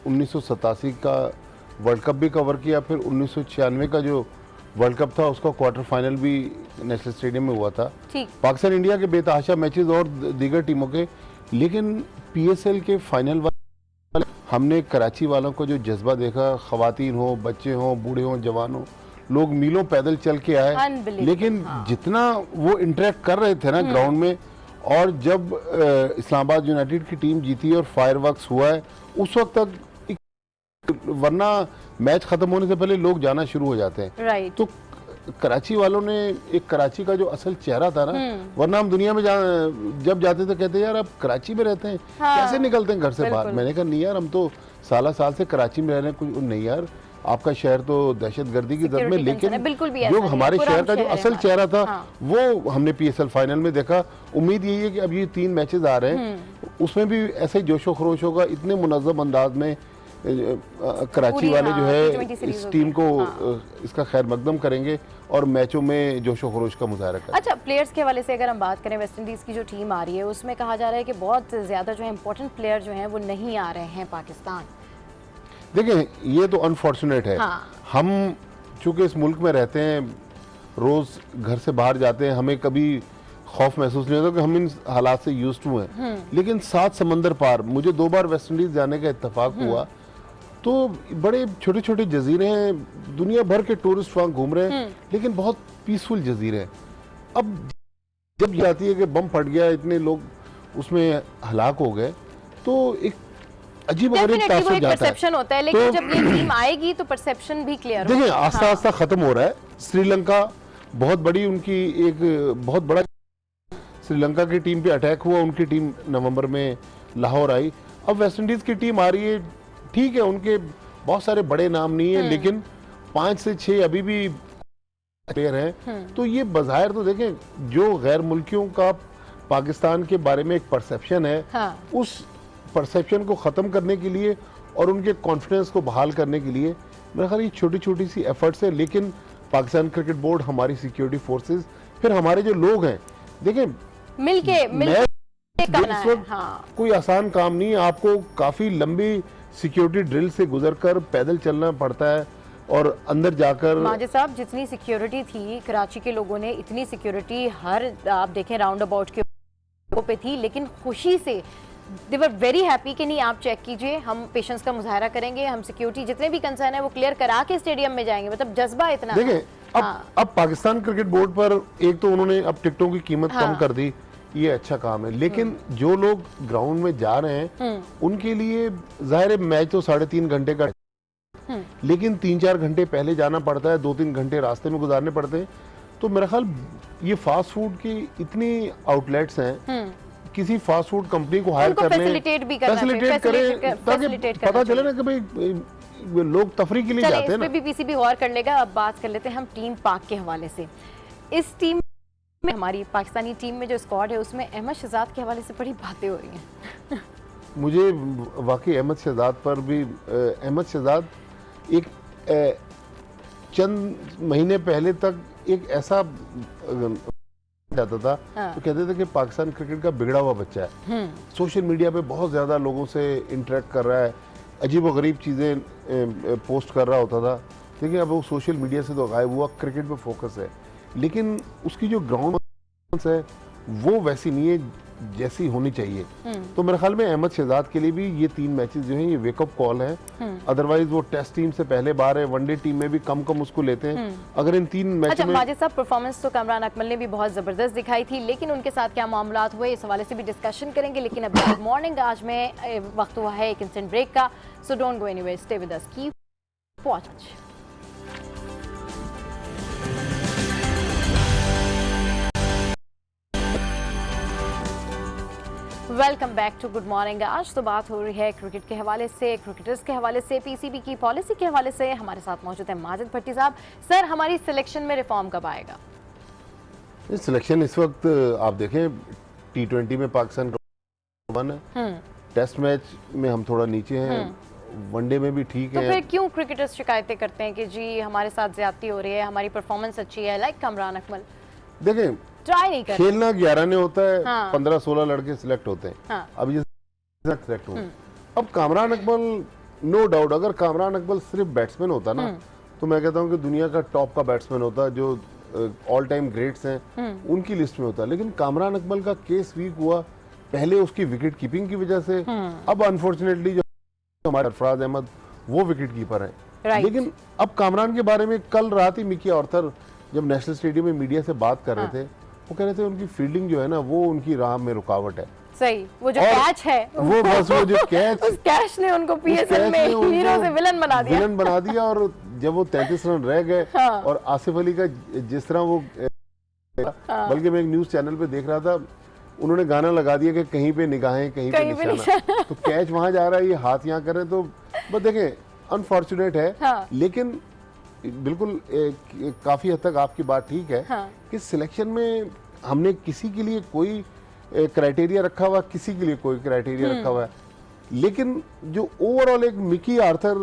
[SPEAKER 10] 1987 का वर्ल्ड कप भी कवर किया, फिर 1996 का जो वर्ल्ड कप था उसका क्वार्टर फाइनल भी नेशनल स्टेडियम में हुआ था। पाकिस्तान इंडिया के बेतहाशा मैचेस और दीगर टीमों के, लेकिन PSL के फाइनल हमने कराची वालों को जो जज्बा देखा, ख़वातीन हो, बच्चे हो, बूढ़े हो, जवान हो, लोग मीलों पैदल चल के आए, लेकिन जितना वो इंटरेक्ट कर रहे थे ना ग्राउंड में, और जब इस्लामाबाद यूनाइटेड की टीम जीती और फायरवर्क्स हुआ है उस वक्त तक, वरना मैच खत्म होने से पहले लोग जाना शुरू हो जाते हैं। तो कराची वालों ने एक कराची का जो असल चेहरा था ना, वरना हम दुनिया में जब जाते थे कहते यार आप कराची में रहते हैं, कैसे निकलते हैं घर से बाहर। मैंने कहा नहीं यार, हम तो साल से कराची में रह रहे हैं। कुछ नहीं यार, आपका शहर तो दहशतगर्दी की जद में, लेकिन जो हमारे शहर का जो असल चेहरा था वो हमने PSL फाइनल में देखा। उम्मीद यही है कि अब ये 3 मैचेस आ रहे हैं उसमें भी ऐसे ही जोशो खरोश होगा, इतने मुनज़्ज़म अंदाज में कराची वाले जो है इस टीम को इसका खैर मकदम करेंगे और मैचों में जोशो खरोश का मुजाहरा करेंगे।
[SPEAKER 1] अच्छा, प्लेयर्स के हवाले से अगर हम बात करें, वेस्ट इंडीज़ की जो टीम आ रही है उसमें कहा जा रहा है कि बहुत ज़्यादा जो है इंपॉर्टेंट प्लेयर जो हैं वो नहीं आ रहे हैं पाकिस्तान।
[SPEAKER 10] देखें, ये तो अनफॉर्चुनेट है। हम चूँकि इस मुल्क में रहते हैं, रोज़ घर से बाहर जाते हैं, हमें कभी खौफ महसूस नहीं होता कि हम इन हालात से यूज्ड टू हैं, लेकिन 7 समंदर पार मुझे 2 बार वेस्ट इंडीज़ जाने का इत्तेफाक हुआ। तो बड़े छोटे छोटे जजीरे हैं, दुनिया भर के टूरिस्ट वहाँ घूम रहे हैं, लेकिन बहुत पीसफुल जजीरे हैं। अब जब जाती है कि बम फट गया, इतने लोग उसमें हलाक हो गए, तो एक अजीब और एक
[SPEAKER 1] परसेप्शन होता है, लेकिन जब ये टीम आएगी तो परसेप्शन भी क्लियर होगा।
[SPEAKER 10] देखिए, आस्ता आस्ता खत्म हो रहा है। श्रीलंका बहुत बड़ी, उनकी एक बहुत बड़ा श्रीलंका की टीम पे अटैक हुआ, उनकी टीम नवंबर में लाहौर आई। अब वेस्ट इंडीज की टीम आ रही है, ठीक है, उनके बहुत सारे बड़े नाम नहीं है, लेकिन 5 से 6 अभी भी प्लेयर हैं। तो ये बज़ाहिर तो देखें, जो गैर मुल्कियों का पाकिस्तान के बारे में एक परसेप्शन है, उस परसेप्शन को ख़त्म करने के लिए और उनके कॉन्फिडेंस को बहाल करने के लिए मेरा ख्याल ये छोटी छोटी सी एफर्ट्स है। लेकिन पाकिस्तान क्रिकेट बोर्ड, हमारी सिक्योरिटी फोर्सेस, फिर हमारे जो लोग हैं, देखें
[SPEAKER 1] मिलके
[SPEAKER 10] इस वक्त कोई आसान काम नहीं है। आपको काफ़ी लंबी सिक्योरिटी ड्रिल से गुजरकर पैदल चलना पड़ता है और अंदर जाकर।
[SPEAKER 1] माजिद साहब, जितनी सिक्योरिटी थी कराची के लोगों ने, इतनी सिक्योरिटी हर आप देखें राउंड अबाउट के पे थी, लेकिन खुशी से दे वर वेरी हैप्पी कि नहीं आप चेक कीजिए, हम पेशेंस का मुजाहरा करेंगे, हम सिक्योरिटी जितने भी कंसर्न है वो क्लियर करा के स्टेडियम में जाएंगे। मतलब जज्बा इतना।
[SPEAKER 10] देखिए, अब पाकिस्तान क्रिकेट बोर्ड पर एक तो उन्होंने अब टिकटों की कीमत कम कर दी, ये अच्छा काम है, लेकिन जो लोग ग्राउंड में जा रहे हैं उनके लिए जाहिर है मैच तो 3.5 घंटे का, लेकिन 3-4 घंटे पहले जाना पड़ता है, 2-3 घंटे रास्ते में गुजारने पड़ते हैं। तो मेरा ख्याल ये फास्ट फूड की इतनी आउटलेट्स हैं, किसी फास्ट फूड कंपनी को हायर करने, फैसिलिटेट करें ताकि पता चले ना कि भाई लोग तफरी के लिए जाते हैं ना।
[SPEAKER 1] इस पे भी PCB गौर कर लेगा। अब बात कर लेते हैं हम टीम पाक के हवाले से। इस टीम में, हमारी पाकिस्तानी टीम में जो स्क्वाड है उसमें अहमद शहजाद के हवाले से बड़ी बातें हो रही हैं।
[SPEAKER 10] मुझे वाकई अहमद शहजाद पर भी अहमद शहजाद एक चंद महीने पहले तक एक ऐसा जाता था तो कहते थे कि पाकिस्तान क्रिकेट का बिगड़ा हुआ बच्चा है, सोशल मीडिया पे बहुत ज़्यादा लोगों से इंटरेक्ट कर रहा है, अजीब व गरीब चीज़ें पोस्ट कर रहा होता था। देखिए अब वो सोशल मीडिया से तो गायब हुआ, क्रिकेट पे फोकस है, लेकिन उसकी जो ग्राउंड है वो वैसी नहीं है जैसी होनी चाहिए। तो मेरे ख्याल में अहमद शहजाद के लिए भी ये 3 मैचेस जो हैं ये वेकअप कॉल है। अदरवाइज वो टेस्ट टीम से पहले बाहर है, वनडे टीम में भी कम उसको लेते हैं। अगर इन 3 मैचों
[SPEAKER 1] अच्छा,
[SPEAKER 10] में
[SPEAKER 1] माजिद साहब कामरान अकमल अकमल ने भी बहुत जबरदस्त दिखाई थी, लेकिन उनके साथ क्या मामलात हुए इस हवाले से भी डिस्कशन करेंगे। लेकिन अभी गुड मॉर्निंग आज में वक्त हुआ है एक इंस्टेंट ब्रेक का, so don't go anywhere, stay with us, keep watch. Welcome back to good morning. आज तो बात हो रही है क्रिकेट के हवाले से, क्रिकेटर्स के हवाले से, पीसीबी की पॉलिसी के हवाले से। हमारे साथ मौजूद है माजिद भट्टी साहब। सर, हमारी सिलेक्शन में रिफॉर्म कब आएगा?
[SPEAKER 10] सिलेक्शन इस वक्त आप देखें T20 में पाकिस्तान वन है, टेस्ट मैच में हम थोड़ा नीचे हैं, वनडे में भी ठीक है।
[SPEAKER 1] तो फिर क्यों क्रिकेटर्स शिकायतें करते हैं कि जी हमारे साथ ज्यादती हो रही है, हमारी परफॉर्मेंस अच्छी है, लाइक कामरान अकमल?
[SPEAKER 10] देखें
[SPEAKER 1] ट्राई नहीं करते,
[SPEAKER 10] खेलना 11 ने होता है,
[SPEAKER 1] 15-16
[SPEAKER 10] लड़के सिलेक्ट होते हैं। अब ये सिलेक्ट हुए। अब कामरान अकमल, नो डाउट, अगर कामरान अकमल सिर्फ बैट्समैन होता ना तो मैं कहता हूँ कि दुनिया का टॉप का बैट्समैन होता, जो ऑल टाइम ग्रेट्स हैं उनकी लिस्ट में होता। लेकिन कामरान अकमल का केस वीक हुआ पहले उसकी विकेट कीपिंग की वजह से। अब अनफॉर्चुनेटली जो हमारे सरफराज अहमद वो विकेट कीपर है। लेकिन अब कामरान के बारे में कल रात ही मिकी आर्थर जब नेशनल स्टेडियम में मीडिया से बात कर रहे थे, वो कह रहे थे उनकी फील्डिंग जो है ना वो उनकी राह में रुकावट है।
[SPEAKER 1] सही, वो जो कैच है
[SPEAKER 10] वो बस वो जो कैच
[SPEAKER 1] उस कैच ने उनको पीएसएल में हीरो से विलन बना दिया। और जब वो 33 रन रह गए और आसिफ अली का जिस तरह वो बल्कि मैं एक न्यूज चैनल पे देख रहा था, उन्होंने गाना लगा दिया कि कहीं पे निगाहें कहीं पे निशाना। तो कैच वहां जा रहा है, ये हाथ यहाँ कर रहे हैं। तो बस देखें, अनफॉर्चुनेट है। लेकिन बिल्कुल काफी हद तक आपकी बात ठीक है कि सिलेक्शन में हमने किसी के लिए कोई क्राइटेरिया रखा हुआ, किसी के लिए कोई क्राइटेरिया रखा हुआ है। लेकिन जो ओवरऑल एक मिकी आर्थर,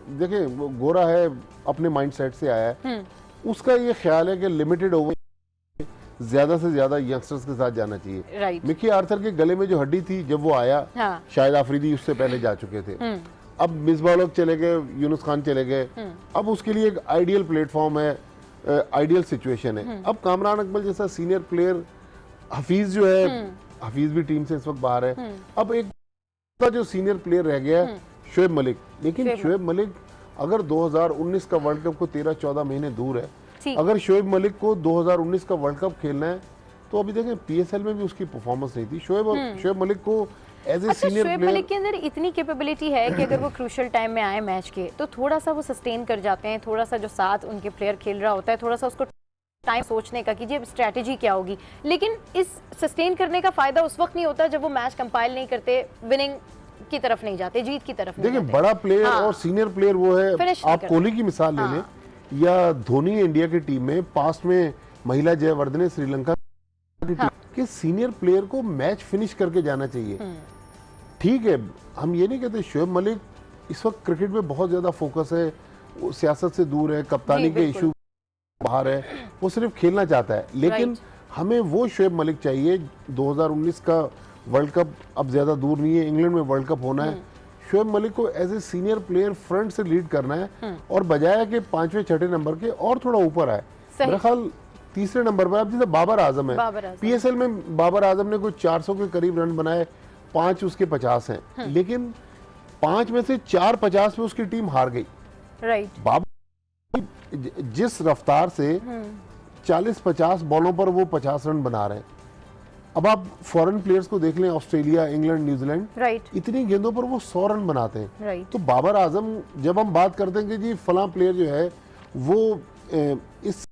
[SPEAKER 1] देखें वो गोरा है, अपने माइंडसेट से आया है, उसका ये ख्याल है कि लिमिटेड ओवर ज्यादा से ज्यादा यंगस्टर्स के साथ जाना चाहिए। मिकी आर्थर के गले में जो हड्डी थी जब वो आया, शायद आफरीदी उससे पहले जा चुके थे, अब मिसबाह उल हक चले गए, यूनुस खान चले गए, अब उसके लिए एक आइडियल प्लेटफॉर्म है, आइडियल सिचुएशन है। अब कामरान अकमल जैसा सीनियर प्लेयर, हफीज जो है, हफीज भी टीम से इस वक्त बाहर है। अब एक जो सीनियर प्लेयर रह गया है शोएब मलिक। लेकिन शोएब मलिक अगर 2019 का वर्ल्ड कप को 13-14 महीने दूर है, अगर शोएब मलिक को 2019 का वर्ल्ड कप खेलना है तो अभी देखें पीएसएल में भी उसकी परफॉर्मेंस नहीं थी। शोएब मलिक को as a senior Shoaib Malik के अंदर इतनी कैपेबिलिटी है कि अगर वो क्रूशियल टाइम में आए मैच के तो थोड़ा सा वो सस्टेन कर जाते हैं, थोड़ा सा जो साथ उनके प्लेयर खेल रहा होता है, थोड़ा सा उसको टाइम सोचने का कि स्ट्रैटेजी क्या होगी। लेकिन इस सस्टेन करने का फायदा उस वक्त नहीं होता जब वो मैच कंपाइल नहीं करते, विनिंग की तरफ नहीं जाते, जीत की तरफ नहीं जाते।
[SPEAKER 10] बड़ा प्लेयर और सीनियर प्लेयर वो है, आप कोहली की मिसाल ले लें या धोनी इंडिया की टीम में, पास्ट में महिला जयवर्धने श्रीलंका के सीनियर प्लेयर को मैच फिनिश करके जाना चाहिए। ठीक है, हम ये नहीं कहते, शोएब मलिक इस वक्त क्रिकेट में बहुत ज्यादा फोकस है, वो सियासत से दूर है, कप्तानी के इशू बाहर है, वो सिर्फ खेलना चाहता है। लेकिन हमें वो शोएब मलिक चाहिए। 2019 का वर्ल्ड कप अब ज्यादा दूर नहीं है, इंग्लैंड में वर्ल्ड कप होना है। शोएब मलिक को as a senior player front से लीड करना है और बजाय के 5वें-6ठे नंबर के और थोड़ा ऊपर आए। मेरा ख्याल 3रे नंबर पर अब जैसे बाबर आजम है, पीएसएल में बाबर आजम ने कोई 400 के करीब रन बनाए, 5 उसके 50 हैं, लेकिन 5 में से 4 50 में उसकी टीम हार गई। बाबर जिस रफ्तार से 40-50 बॉलों पर वो 50 रन बना रहे हैं। अब आप फॉरेन प्लेयर्स को देख लें, ऑस्ट्रेलिया, इंग्लैंड, न्यूजीलैंड, इतनी गेंदों पर वो 100 रन बनाते हैं। तो बाबर आजम, जब हम बात करते हैं कि जी फलां प्लेयर जो है वो इस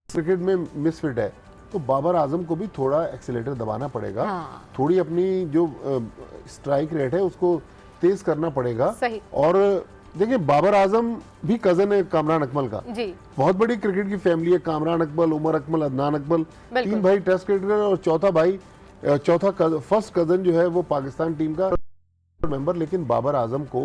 [SPEAKER 10] क्रिकेट में मिसफिट है, तो बाबर आजम को भी थोड़ा एक्सीलेटर दबाना पड़ेगा। थोड़ी अपनी जो स्ट्राइक रेट है उसको तेज करना पड़ेगा। और देखिए, बाबर आजम भी कजन है कामरान अकमल का, बहुत बड़ी क्रिकेट की फैमिली है। कामरान अकमल, उमर अकमल, अदनान अकमल, 3 भाई टेस्ट क्रिकेटर, और चौथा फर्स्ट कजन जो है वो पाकिस्तान टीम का मेंबर, लेकिन बाबर आजम को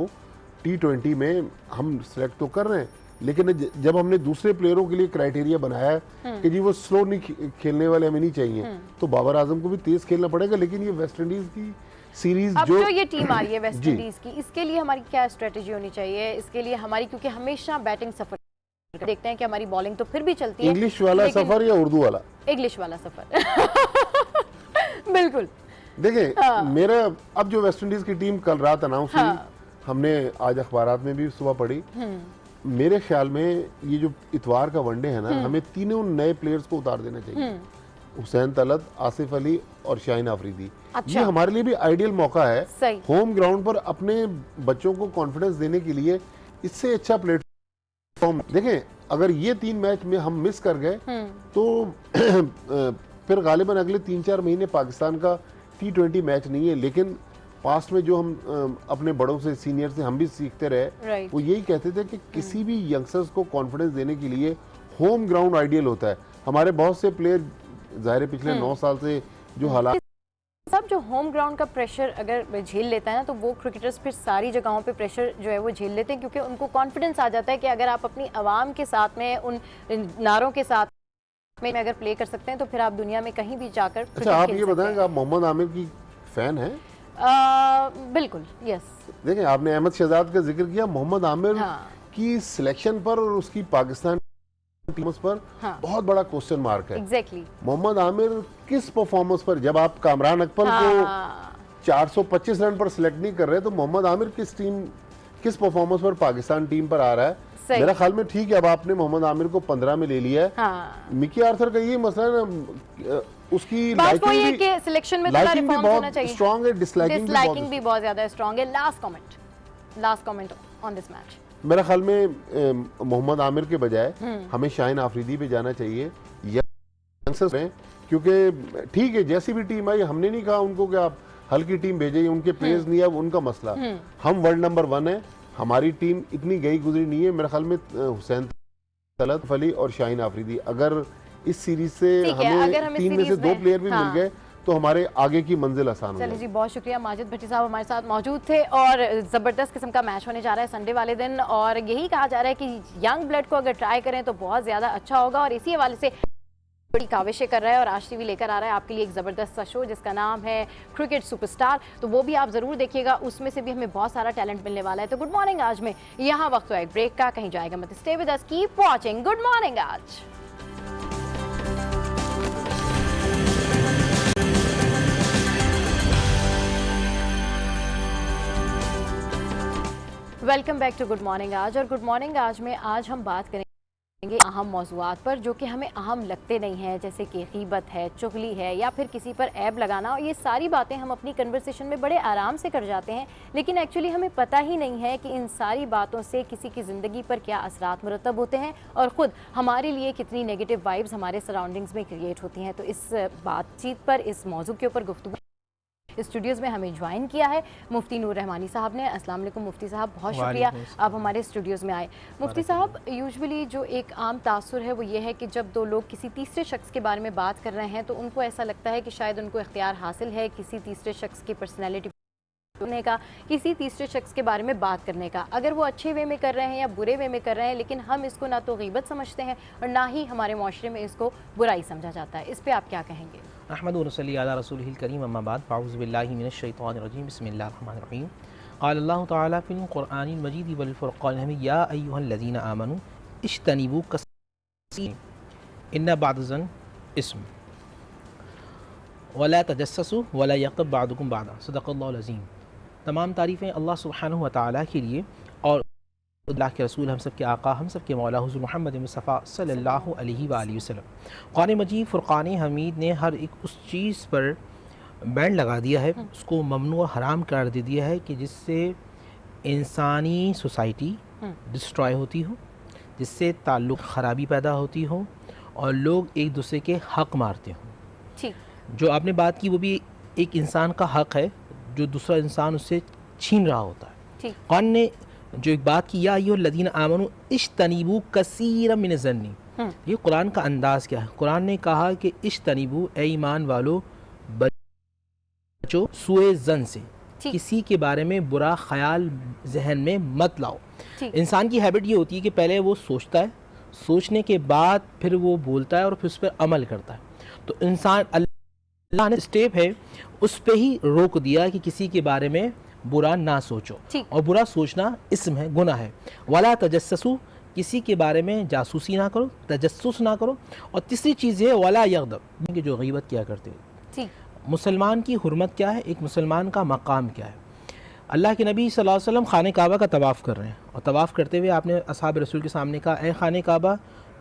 [SPEAKER 10] T20 में हम सिलेक्ट तो कर रहे हैं, लेकिन जब हमने दूसरे प्लेयरों के लिए क्राइटेरिया बनाया है कि जी वो स्लो नहीं खेलने वाले हमें नहीं चाहिए, तो बाबर आजम को भी तेज खेलना पड़ेगा। लेकिन ये वेस्ट इंडीज की सीरीज
[SPEAKER 1] अब जो ये टीम आ रही है वेस्ट इंडीज की, इसके लिए हमारी क्या स्ट्रेटेजी होनी चाहिए? इसके लिए हमारी, क्योंकि हमेशा बैटिंग सफर देखते हैं कि हमारी बॉलिंग तो फिर भी चलती है।
[SPEAKER 10] इंग्लिश वाला सफर या उर्दू वाला?
[SPEAKER 1] इंग्लिश वाला सफर बिल्कुल।
[SPEAKER 10] देखिए मेरा अब जो वेस्ट इंडीज की टीम कल रात अनाउंस हुई, हमने आज अखबारात में भी सुबह पढ़ी। मेरे ख्याल में ये जो इतवार का वनडे है ना, हमें तीनों नए प्लेयर्स को उतार देना चाहिए। हुसैन तलत, आसिफ अली और शाहीन आफरीदी।
[SPEAKER 1] अच्छा।
[SPEAKER 10] ये हमारे लिए भी आइडियल मौका है होम ग्राउंड पर अपने बच्चों को कॉन्फिडेंस देने के लिए। इससे अच्छा प्लेटफॉर्म देखें, अगर ये 3 मैच में हम मिस कर गए तो फिर गालिबन अगले 3-4 महीने पाकिस्तान का T20 मैच नहीं है। लेकिन पास्ट में जो हम अपने बड़ों से, सीनियर से हम भी सीखते रहे, वो यही कहते थे कि किसी भी यंगस्टर्स को कॉन्फिडेंस देने के लिए होम ग्राउंड आइडियल होता है। हमारे बहुत से प्लेयर ज़ाहिर पिछले 9 साल से जो हालात,
[SPEAKER 1] सब जो होम ग्राउंड का प्रेशर अगर झेल लेता है ना, तो वो क्रिकेटर्स फिर सारी जगहों पे प्रेशर जो है वो झेल लेते हैं, क्योंकि उनको कॉन्फिडेंस आ जाता है कि अगर आप अपनी आवाम के साथ में, उन नारों के साथ में अगर प्ले कर सकते हैं तो फिर आप दुनिया में कहीं भी जाकर।
[SPEAKER 10] अच्छा, आप ये बताएं कि आप मोहम्मद आमिर की फैन हैं?
[SPEAKER 1] बिल्कुल, यस।
[SPEAKER 10] देखें, आपने अहमद शहजाद का जिक्र किया, मोहम्मद आमिर की सिलेक्शन पर और उसकी पाकिस्तान टीम्स पर बहुत बड़ा क्वेश्चन मार्क है।
[SPEAKER 1] एग्जैक्टली।
[SPEAKER 10] मोहम्मद आमिर किस परफॉर्मेंस पर, जब आप कामरान अकमल को 425 रन पर सिलेक्ट नहीं कर रहे, तो मोहम्मद आमिर किस परफॉर्मेंस पर पाकिस्तान टीम पर आ रहा है? मेरा ख्याल में ठीक है, अब आपने मोहम्मद आमिर को 15 में ले लिया है। मिकी आर्थर का ये मसला है ना, उसकी लाइकिंग भी
[SPEAKER 1] सिलेक्शन में थोड़ा रिफॉर्म होना चाहिए।
[SPEAKER 10] स्ट्रांग है, डिसलाइकिंग
[SPEAKER 1] भी बहुत ज्यादा स्ट्रांग है। Last comment on this match.
[SPEAKER 10] मेरा ख्याल में मोहम्मद आमिर के बजाय हमें शाहीन आफरीदी पे जाना चाहिए, क्योंकि ठीक है जैसी भी टीम आई, हमने नहीं कहा उनको कि आप हल्की टीम भेजिए, उनके प्लेयर्स नहीं है, उनका मसला। हम वर्ल्ड नंबर 1 है, हमारी टीम इतनी गई गुजरी नहीं है। मेरे ख्याल में हुसैन तलत अली और शाहीन आफरीदी, अगर इस सीरीज से हमें 3 में से 2 प्लेयर भी मिल गए तो हमारे आगे की मंजिल आसान हो जाएगी।
[SPEAKER 1] चलिए जी, बहुत शुक्रिया। माजिद भट्टी साहब हमारे साथ मौजूद थे और ज़बरदस्त किस्म का मैच होने जा रहा है संडे वाले दिन, और यही कहा जा रहा है कि यंग ब्लड को अगर ट्राई करें तो बहुत ज़्यादा अच्छा होगा, और इसी हवाले से बड़ी काविशें कर रहा है। और आज टीवी लेकर आ रहा है आपके लिए एक ज़बरदस्त सा शो जिसका नाम है क्रिकेट सुपरस्टार, तो वो भी आप ज़रूर देखिएगा, उसमें से भी हमें बहुत सारा टैलेंट मिलने वाला है। तो गुड मॉर्निंग आज में यहाँ वक्त हुआ एक ब्रेक का, कहीं जाएगा मत, stay with us, keep watching good morning आज। Welcome back to good morning आज। और गुड मॉर्निंग आज में आज हम बात करेंगे अहम मौज़ूआत पर जो कि हमें अहम लगते नहीं हैं, जैसे कि ग़ीबत है, चुगली है, या फिर किसी पर ऐब लगाना। और ये सारी बातें हम अपनी कन्वर्सेशन में बड़े आराम से कर जाते हैं, लेकिन एक्चुअली हमें पता ही नहीं है कि इन सारी बातों से किसी की ज़िंदगी पर क्या असरात मुरतब होते हैं और ख़ुद हमारे लिए कितनी नेगेटिव वाइब्स हमारे सराउंडिंग्स में क्रिएट होती हैं। तो इस बातचीत पर, इस मौजू के ऊपर गुफ्तगू स्टूडियोज़ में हमें ज्वाइन किया है मुफ्ती नूर रहमानी साहब ने। अस्सलाम वालेकुम मुफ्ती साहब, बहुत शुक्रिया आप हमारे स्टूडियोज़ में आए। मुफ्ती साहब, यूजुअली जो एक आम तासुर है वो ये है कि जब 2 लोग किसी तीसरे शख्स के बारे में बात कर रहे हैं तो उनको ऐसा लगता है कि शायद उनको इख्तियार हासिल है किसी तीसरे शख्स की पर्सनैलिटी का, किसी तीसरे शख्स के बारे में बात करने का, अगर वो अच्छे वे में कर रहे हैं या बुरे वे में कर रहे हैं, लेकिन हम इसको ना तो ग़ीबत समझते हैं और ना ही हमारे माशरे में इसको बुराई समझा जाता है। इस पर आप क्या कहेंगे?
[SPEAKER 5] अहमद व सल्ली अला रसूलिल करीम, अम्मा बाद, फ़अऊज़ु बिल्लाहि मिनश शैतानिर रजीम, बिस्मिल्लाहिर रहमानिर रहीम। क़ाल अल्लाहु तआला फ़िल क़ुरआनिल मजीद वल फ़ुरक़ानिल हमीद, या अय्युहल्लज़ीना आमनू इज्तनिबू कसीरन इन्ना बअदज़न इस्म वला तजस्ससू वला यग़्तब बअदुकुम बअदा, सदक़ल्लाहुल अज़ीम। तमाम तारीफ़ें अल्लाह सुब्हानहु व तआला के लिए और अल्लाह के रसूल, हम सब के आका, हम सब के मौला हुज़ूर मोहम्मद मुस्तफ़ा सल्लल्लाहु अलैहि वसल्लम। क़ुरान मजीद फ़ुरक़ान हमीद ने हर एक उस चीज़ पर बैन लगा दिया है, उसको ममनू और हराम करार दे दिया है कि जिससे इंसानी सोसाइटी डिस्ट्रॉय होती हो, जिससे ताल्लुक़ ख़राबी पैदा होती हो और लोग एक दूसरे के हक़ मारते हों। जो आपने बात की वो भी एक इंसान का हक़ है जो दूसरा इंसान उससे छीन रहा होता है। कुरान ने जो एक बात की, या अय्युहल्लज़ीना आमनू इज्तनिबू कसीरम मिनज़ ज़न्नी, ये कुरान का अंदाज़ क्या है? कुरान ने कहा कि इज्तनिबू, ए ईमान वालो बचो, सुए ज़न से, किसी के बारे में बुरा ख्याल जहन में मत लाओ। इंसान की हैबिट ये होती है कि पहले वो सोचता है, सोचने के बाद फिर वो बोलता है और फिर उस पर अमल करता है। तो इंसान, अल्लाह ने स्टेप है उस पर ही रोक दिया कि किसी के बारे में बुरा ना सोचो, और बुरा सोचना इस्म है, गुनाह है। वाला तजस्ससु, किसी के बारे में जासूसी ना करो, तजस्सुस ना करो। और तीसरी चीज़ है वाला यग़दब, कि जो गीबत किया करते हो। मुसलमान की हुर्मत क्या है, एक मुसलमान का मकाम क्या है। अल्लाह के नबी सल्लल्लाहु अलैहि वसल्लम खाने काबा का तवाफ़ कर रहे हैं, और तवाफ़ करते हुए आपने असहाब रसूल के सामने कहा, ए खाने काबा,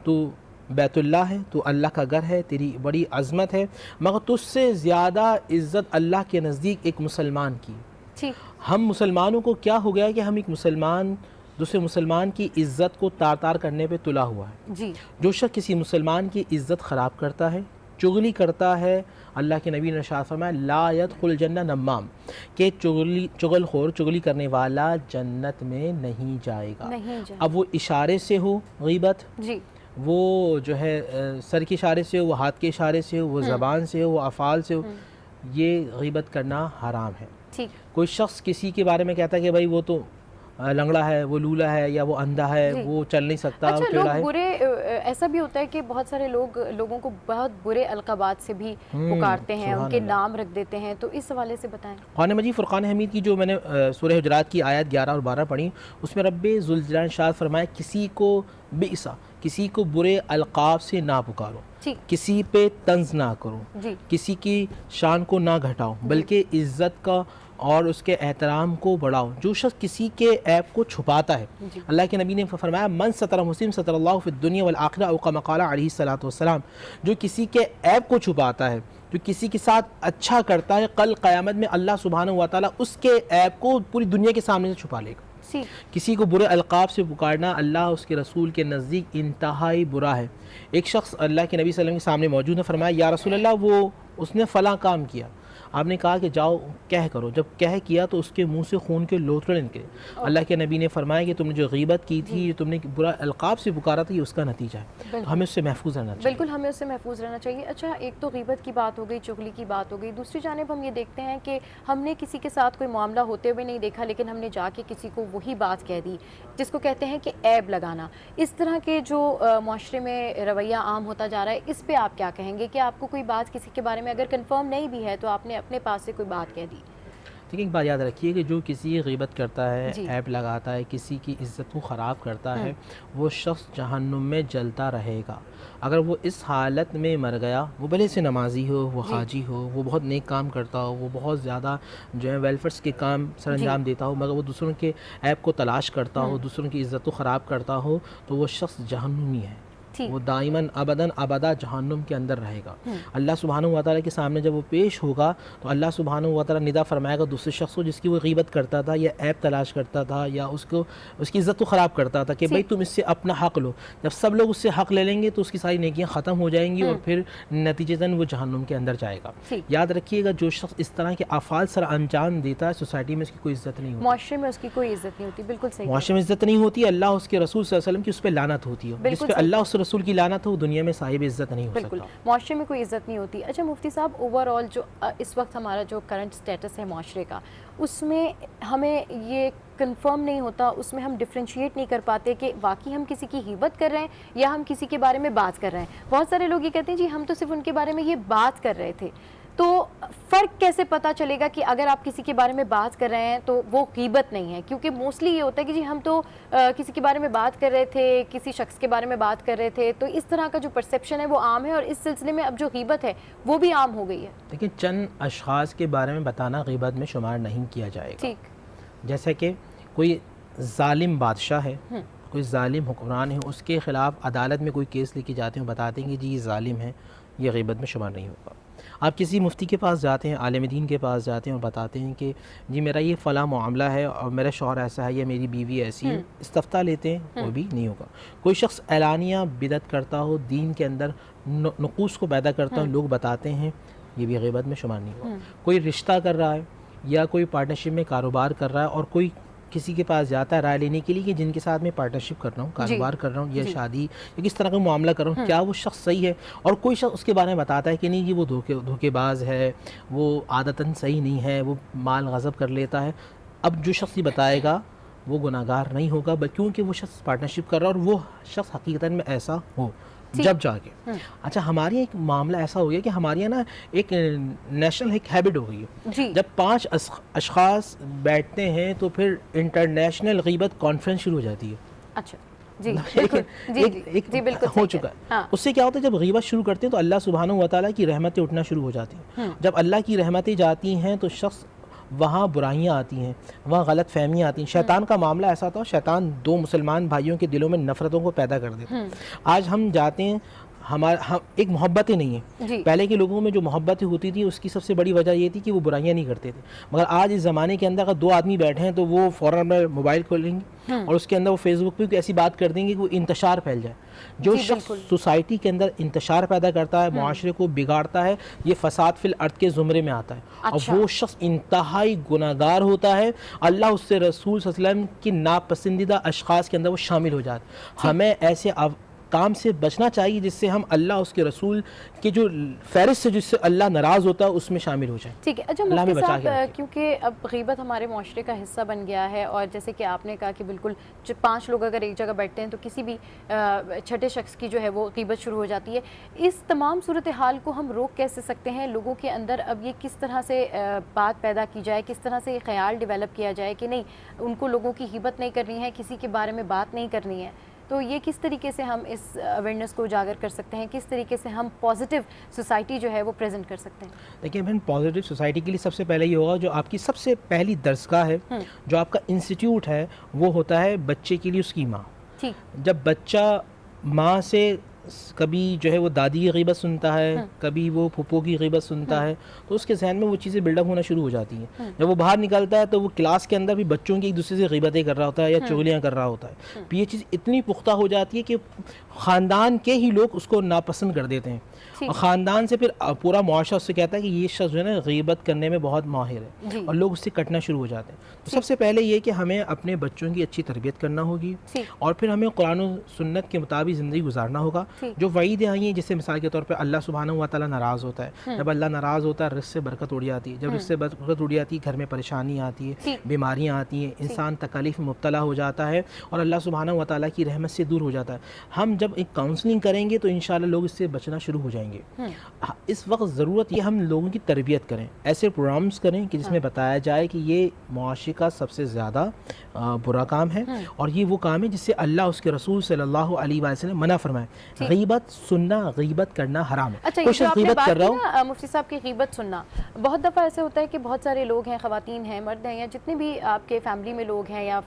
[SPEAKER 5] तू बैतुल्लाह है, तो अल्लाह का घर है, तेरी बड़ी अज़मत है, मगर तुझसे ज़्यादा इज़्ज़त अल्लाह के नज़दीक एक मुसलमान की। हम मुसलमानों को क्या हो गया कि हम एक मुसलमान दूसरे मुसलमान की इज़्ज़त को तार तार करने पे तुला हुआ है जी। जो शख्स किसी मुसलमान की इज़्ज़त ख़राब करता है, चुगली करता है, अल्लाह के नबी ने इरशाद फरमाया ला यदखुल जन्नत नम्माम, के चुगलखोर, चुगली करने वाला जन्नत में नहीं जाएगा। अब वो इशारे से हो गीबत जी, वो जो है सर के इशारे से हो, वो हाथ के इशारे से हो, वो ज़बान से हो, वो अफ़ाल से हो, ये गीबत करना हराम है। कोई शख्स किसी के बारे में कहता है कि भाई वो तो लंगड़ा है, वो लूला है, या वो अंधा है, वो चल नहीं सकता,
[SPEAKER 1] अच्छा,
[SPEAKER 5] टेढ़ा
[SPEAKER 1] लोग
[SPEAKER 5] है।
[SPEAKER 1] बुरे, ऐसा भी होता है कि बहुत सारे लोगों को बहुत बुरे अलक़ाबात से भी पुकारते हैं, उनके नाम रख देते हैं, तो इस हवाले से बताएं।
[SPEAKER 5] कुरान मजीद फुरक़ान हमीद की जो मैंने सूरह हुजरात की आयत 11 और 12 पढ़ी, उसमें रब्बे ज़ुल जलाल शाद फरमाए किसी को बिसा, किसी को बुरे अलक़ाब से ना पुकारो, किसी पे तंज ना करो, किसी की शान को ना घटाओ, बल्कि इज़्ज़त का और उसके एहतराम को बढ़ाओ। जो शख्स किसी के ऐब को छुपाता है, अल्लाह के नबी ने फरमाया मन सतर मुस्लिम सतरल्लाहु फिद दुनिया वल आखिरा औ कमा क़ाला अलैहिस्सलातु वस्सलाम, जो किसी के ऐब को छुपाता है, जो किसी के साथ अच्छा करता है, कल क़यामत में अल्लाह सुब्हानहू व तआला उसके ऐब को पूरी दुनिया के सामने से छुपा लेगा। किसी को बुरे अलक़ाब से पुकारना अल्लाह उसके रसूल के नज़दीक इंतहाई बुरा है। एक शख्स अल्लाह के नबी सल्लल्लाहु अलैहि वसल्लम के सामने मौजूद है, फरमाया या रसूल अल्लाह, वो उसने फ़लाँ काम किया। आपने कहा कि जाओ कह करो। जब कह किया तो उसके मुंह से खून के लोथड़े निकले। अल्लाह के नबी ने फरमाया कि तुमने जो गीबत की थी, तुमने बुरा अलक़ाब से पुकारा था, ये उसका नतीजा है। तो हमें उससे महफूज रहना चाहिए।
[SPEAKER 1] बिल्कुल, हमें उससे महफूज रहना चाहिए। अच्छा, एक तो गीबत की बात हो गई, चुगली की बात हो गई, दूसरी जानिब हम ये देखते हैं कि हमने किसी के साथ कोई मामला होते हुए नहीं देखा, लेकिन हमने जाके किसी को वही बात कह दी, जिसको कहते हैं कि ऐब लगाना। इस तरह के जो माशरे में रवैया आम होता जा रहा है, इस पर आप क्या कहेंगे कि आपको कोई बात किसी के बारे में अगर कन्फर्म नहीं भी है, तो आपने अपने पास से कोई बात कह दी।
[SPEAKER 5] देखिए, एक बात याद रखिए कि जो किसी गीबत करता है, ऐब लगाता है, किसी की इज़्ज़त को ख़राब करता है, वो शख्स जहन्नुम में जलता रहेगा। अगर वो इस हालत में मर गया, वो भले से नमाजी हो, वो हाजी हो, वो बहुत नेक काम करता हो, वो बहुत ज़्यादा जो है वेलफेयर्स के काम सर अंजाम देता हो, मगर वो दूसरों के ऐब को तलाश करता हो, दूसरों की इज़्ज़त को ख़राब करता हो, तो वो शख्स जहन्नुमी है। वो दाइमन अबदन अबदा जहन्नुम के अंदर रहेगा। अल्लाह सुब्हानहू व तआला के सामने जब वो पेश होगा, तो अल्लाह सुब्हानहू व तआला निदा फरमाएगा दूसरे शख्स को जिसकी वो गीबत करता था, या ऐब तलाश करता था, या उसको उसकी इज़्ज़त को ख़राब करता था, कि भाई तुम इससे अपना हक़ लो। जब सब लोग उससे हक़ ले लेंगे तो उसकी सारी नेकियां ख़त्म हो जाएंगी, और फिर नतीजतन वो जहन्नुम के अंदर जाएगा। याद रखिएगा, जो शख्स इस तरह के अफ़ाल सर अंजाम देता है, सोसाइटी में उसकी कोई इज़्ज़त नहीं होती,
[SPEAKER 1] माशरे में उसकी कोई इज़्ज़त नहीं होती। बिल्कुल सही,
[SPEAKER 5] माशरे में इज़्ज़त नहीं होती। अल्लाह उसके रसूल सल्लल्लाहु अलैहि वसल्लम की उस पर लानत होती है। जिस पे अल्लाह उस रसूल की लानत हो, दुनिया में साहिब इज़्ज़त नहीं हो
[SPEAKER 1] बिल्कुल,
[SPEAKER 5] सकता।
[SPEAKER 1] माशरे में कोई इज़्ज़त नहीं होती। अच्छा मुफ्ती साहब, ओवरऑल जो इस वक्त हमारा जो करंट स्टेटस है माशरे का, उसमें हमें ये कंफर्म नहीं होता, उसमें हम डिफ्रेंशिएट नहीं कर पाते कि वाकई हम किसी की गीबत कर रहे हैं या हम किसी के बारे में बात कर रहे हैं। बहुत सारे लोग ये कहते हैं जी हम तो सिर्फ उनके बारे में ये बात कर रहे थे। तो फ़र्क कैसे पता चलेगा कि अगर आप किसी के बारे में बात कर रहे हैं तो वो गीबत नहीं है? क्योंकि मोस्टली ये होता है कि जी हम तो किसी के बारे में बात कर रहे थे, किसी शख्स के बारे में बात कर रहे थे, तो इस तरह का जो परसेप्शन है वो आम है, और इस सिलसिले में अब जो गीबत है वो भी आम हो गई है।
[SPEAKER 5] लेकिन चंद अशख़ास के बारे में बताना गीबत में शुमार नहीं किया जाएगा।
[SPEAKER 1] ठीक,
[SPEAKER 5] जैसे कि कोई जालिम बादशाह है, कोई जालिम हुक्मरान है, उसके ख़िलाफ़ अदालत में कोई केस लेके जाते हैं, बताते हैं कि जी ये जालिम है, ये गीबत में शुमार नहीं होगा। आप किसी मुफ्ती के पास जाते हैं, आलिम दीन के पास जाते हैं और बताते हैं कि जी मेरा ये फ़लाँ मामला है और मेरा शौहर ऐसा है या मेरी बीवी ऐसी है, इस्तफ्ता लेते हैं, वो भी नहीं होगा। कोई शख्स एलानिया बिदत करता हो, दीन के अंदर नुक़ूस को पैदा करता हो, लोग बताते हैं, ये भी गीबत में शुमार नहीं होगा। कोई रिश्ता कर रहा है या कोई पार्टनरशिप में कारोबार कर रहा है और कोई किसी के पास जाता है राय लेने के लिए कि जिनके साथ मैं पार्टनरशिप कर रहा हूँ, कारोबार कर रहा हूँ या शादी या किस तरह का मामला कर रहा हूँ, क्या वो शख्स सही है, और कोई शख्स उसके बारे में बताता है कि नहीं जी वो धोखेबाज है, वो आदतन सही नहीं है, वो माल गज़ब कर लेता है। अब जो शख्स ये बताएगा वो गुनाहगार नहीं होगा, क्योंकि वो शख्स पार्टनरशिप कर रहा है और वो शख्स हकीकतन में ऐसा हो जब जाके। अच्छा, हमारे यहाँ एक मामला ऐसा हो गया कि हमारे यहाँ ना एक नेशनल एक हैबिट हो गई है, जब 5 अशख़ास बैठते हैं तो फिर इंटरनेशनल ग़ीबत कॉन्फ्रेंस शुरू हो जाती है।
[SPEAKER 1] अच्छा जी, बिल्कुल
[SPEAKER 5] हो चुका है। हाँ। उससे क्या होता है, जब ग़ीबत शुरू करते हैं तो अल्लाह सुब्हानहू व तआला की रहमतें उठना शुरू हो जाती हैं। जब अल्लाह की रहमतें जाती हैं तो शख्स वहाँ बुराइयाँ आती हैं, वहाँ गलत फहमियाँ आती हैं। शैतान का मामला ऐसा था, शैतान 2 मुसलमान भाइयों के दिलों में नफ़रतों को पैदा कर देता है। आज हम जाते हैं, हम एक मोहब्बतें नहीं है। पहले के लोगों में जो मोहब्बतें होती थी उसकी सबसे बड़ी वजह ये थी कि वो बुराइयां नहीं करते थे। मगर आज इस ज़माने के अंदर अगर 2 आदमी बैठे हैं तो वो फ़ौरन में मोबाइल खोलेंगे और उसके अंदर वो फेसबुक पे ऐसी बात कर देंगे कि वो इंतशार फैल जाए। जो शख्स सोसाइटी के अंदर इंतशार पैदा करता है, मुआशरे को बिगाड़ता है, ये फसाद फिल अर्द के ज़ुमरे में आता है। अच्छा। और वो शख्स इंतहाई गुनाहगार होता है। अल्लाह उससे रसूल सल्लल्लाहु अलैहि वसल्लम की नापसंदीदा अशख़ास के अंदर वो शामिल हो जाता है। हमें ऐसे काम से बचना चाहिए जिससे हम अल्लाह उसके रसूल के जो फहरिस्त से जिससे अल्लाह नाराज़ होता है उसमें शामिल हो जाए।
[SPEAKER 1] ठीक है। अच्छा मुफ्ती साहब, क्योंकि अब ग़ीबत हमारे माशरे का हिस्सा बन गया है और जैसे कि आपने कहा कि बिल्कुल 5 लोग अगर एक जगह बैठते हैं तो किसी भी छठे शख्स की जो है वो ग़ीबत शुरू हो जाती है। इस तमाम सूरत हाल को हम रोक कैसे सकते हैं? लोगों के अंदर अब ये किस तरह से बात पैदा की जाए, किस तरह से ख्याल डेवलप किया जाए कि नहीं उनको लोगों की ग़ीबत नहीं करनी है, किसी के बारे में बात नहीं करनी है? तो ये किस तरीके से हम इस अवेयरनेस को उजागर कर सकते हैं, किस तरीके से हम पॉजिटिव सोसाइटी जो है वो प्रेजेंट कर सकते हैं?
[SPEAKER 5] देखिए बहन, पॉजिटिव सोसाइटी के लिए सबसे पहले ये होगा, जो आपकी सबसे पहली दरसगाह है, जो आपका इंस्टीट्यूट है, वो होता है बच्चे के लिए उसकी माँ। ठीक। जब बच्चा माँ से कभी जो है वो दादी की ग़ीबत सुनता है, कभी वो फूफो की ग़ीबत सुनता है, तो उसके जहन में वो चीज़ें बिल्डअप होना शुरू हो जाती हैं। जब वो बाहर निकलता है तो वो क्लास के अंदर भी बच्चों की एक दूसरे से ग़ीबतें कर रहा होता है या चुगलियाँ कर रहा होता है। तो ये चीज़ इतनी पुख्ता हो जाती है कि ख़ानदान के ही लोग उसको नापसंद कर देते हैं और ख़ानदान से फिर पूरा मुआशरा उससे कहता है कि ये शख्स जो है ना ग़ीबत करने में बहुत माहिर है, और लोग उससे कटना शुरू हो जाते हैं। तो सबसे पहले ये कि हमें अपने बच्चों की अच्छी तरबियत करना होगी और फिर हमें कुरान और सुन्नत के मुताबिक ज़िंदगी गुजारना होगा। जो वईदें आई हैं, जैसे मिसाल के तौर पर अल्लाह सुब्हानहू व तआला नाराज़ होता है, जब अल्लाह नाराज़ होता है रिज़्क़ से बरकत उड़ जाती है, जब रिज़्क़ से बरकत उड़ जाती है घर में परेशानी आती है, बीमारियाँ आती हैं, इंसान तकलीफ़ में मुब्तला हो जाता है और अल्लाह सुब्हानहू व तआला की रहमत से दूर हो जाता है। हम जब एक काउंसलिंग करेंगे तो इंशाअल्लाह लोग इससे बचना शुरू हो जाएंगे। इस वक्त ज़रूरत ये हम लोगों की तरबियत करें, ऐसे प्रोग्राम्स करें कि जिसमें बताया जाए कि ये मुआशरे का सबसे ज़्यादा बुरा काम है और ये वो काम है जिससे अल्लाह उसके रसूल सल्लल्लाहु अलैहि वसल्लम मना फरमाए। ग़ीबत सुनना, ग़ीबत करना हराम है।
[SPEAKER 1] अच्छा, ये जो आपने बात की ना मुफ्ती साहब की ग़ीबत सुनना, बहुत दफ़ा ऐसे होता है कि बहुत सारे लोग हैं, ख़वातीन हैं, मर्द हैं, या जितने भी आपके फैमिली में लोग हैं या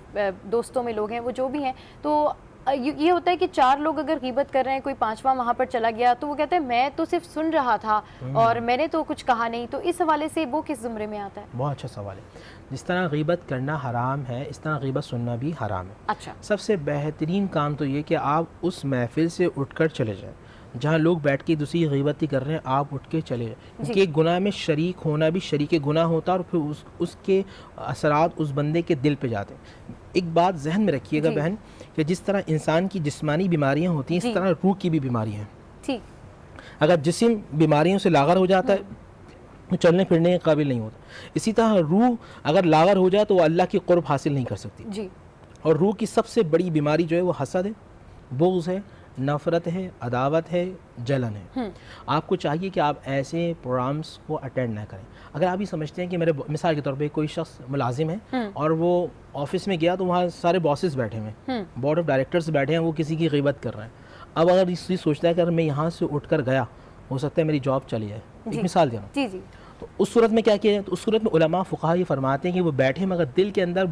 [SPEAKER 1] दोस्तों में लोग हैं, वो जो भी हैं, तो ये होता है कि 4 लोग अगर ग़ीबत कर रहे हैं, कोई 5वां वहाँ पर चला गया तो वो कहते हैं मैं तो सिर्फ सुन रहा था और मैंने तो कुछ कहा नहीं। तो इस हवाले से वो किस ज़ुमरे में आता है?
[SPEAKER 5] बहुत अच्छा सवाल है। जिस तरह ग़ीबत करना हराम है, इस तरह ग़ीबत सुनना भी हराम है।
[SPEAKER 1] अच्छा।
[SPEAKER 5] सबसे बेहतरीन काम तो ये कि आप उस महफिल से उठकर चले जाएं जहाँ लोग बैठ के दूसरी ग़ीबत कर रहे हैं, आप उठ के चले जाएं, क्योंकि गुनाह में शरीक होना भी शरीक गुनाह होता है और फिर उसके असरात उस बंदे के दिल पे जाते हैं। एक बात जहन में रखिएगा बहन, कि जिस तरह इंसान की जिस्मानी बीमारियां होती हैं, इस तरह रूह की भी बीमारियां हैं। ठीक। अगर जिस्म बीमारियों से लागर हो जाता है तो चलने फिरने के काबिल नहीं होता। इसी तरह रूह अगर लागर हो जाए तो वो अल्लाह की क़ुर्ब हासिल नहीं कर सकती जी। और रूह की सबसे बड़ी बीमारी जो है वो हसद है, बुग़्ज़ है, नफ़रत है, अदावत है, जलन है। आपको चाहिए कि आप ऐसे प्रोग्राम्स को अटेंड ना करें। अगर आप ये समझते हैं कि मेरे मिसाल के तौर पे कोई शख्स मुलाजिम है और वो ऑफिस में गया तो वहाँ सारे बॉसेस बैठे हुए हैं, बोर्ड ऑफ डायरेक्टर्स बैठे हैं, वो किसी की ग़ीबत कर रहे हैं। अब अगर इस चीज़ सोचता है कि अगर मैं यहाँ से उठकर गया, हो सकता है मेरी जॉब चली जाए, एक मिसाल दे रहा हूँ, तो उस सूरत में क्या किया जाए? तो उस सूरत में उलमा फ़ुक़हा ये फरमाते हैं कि वो बैठे मगर दिल के अंदर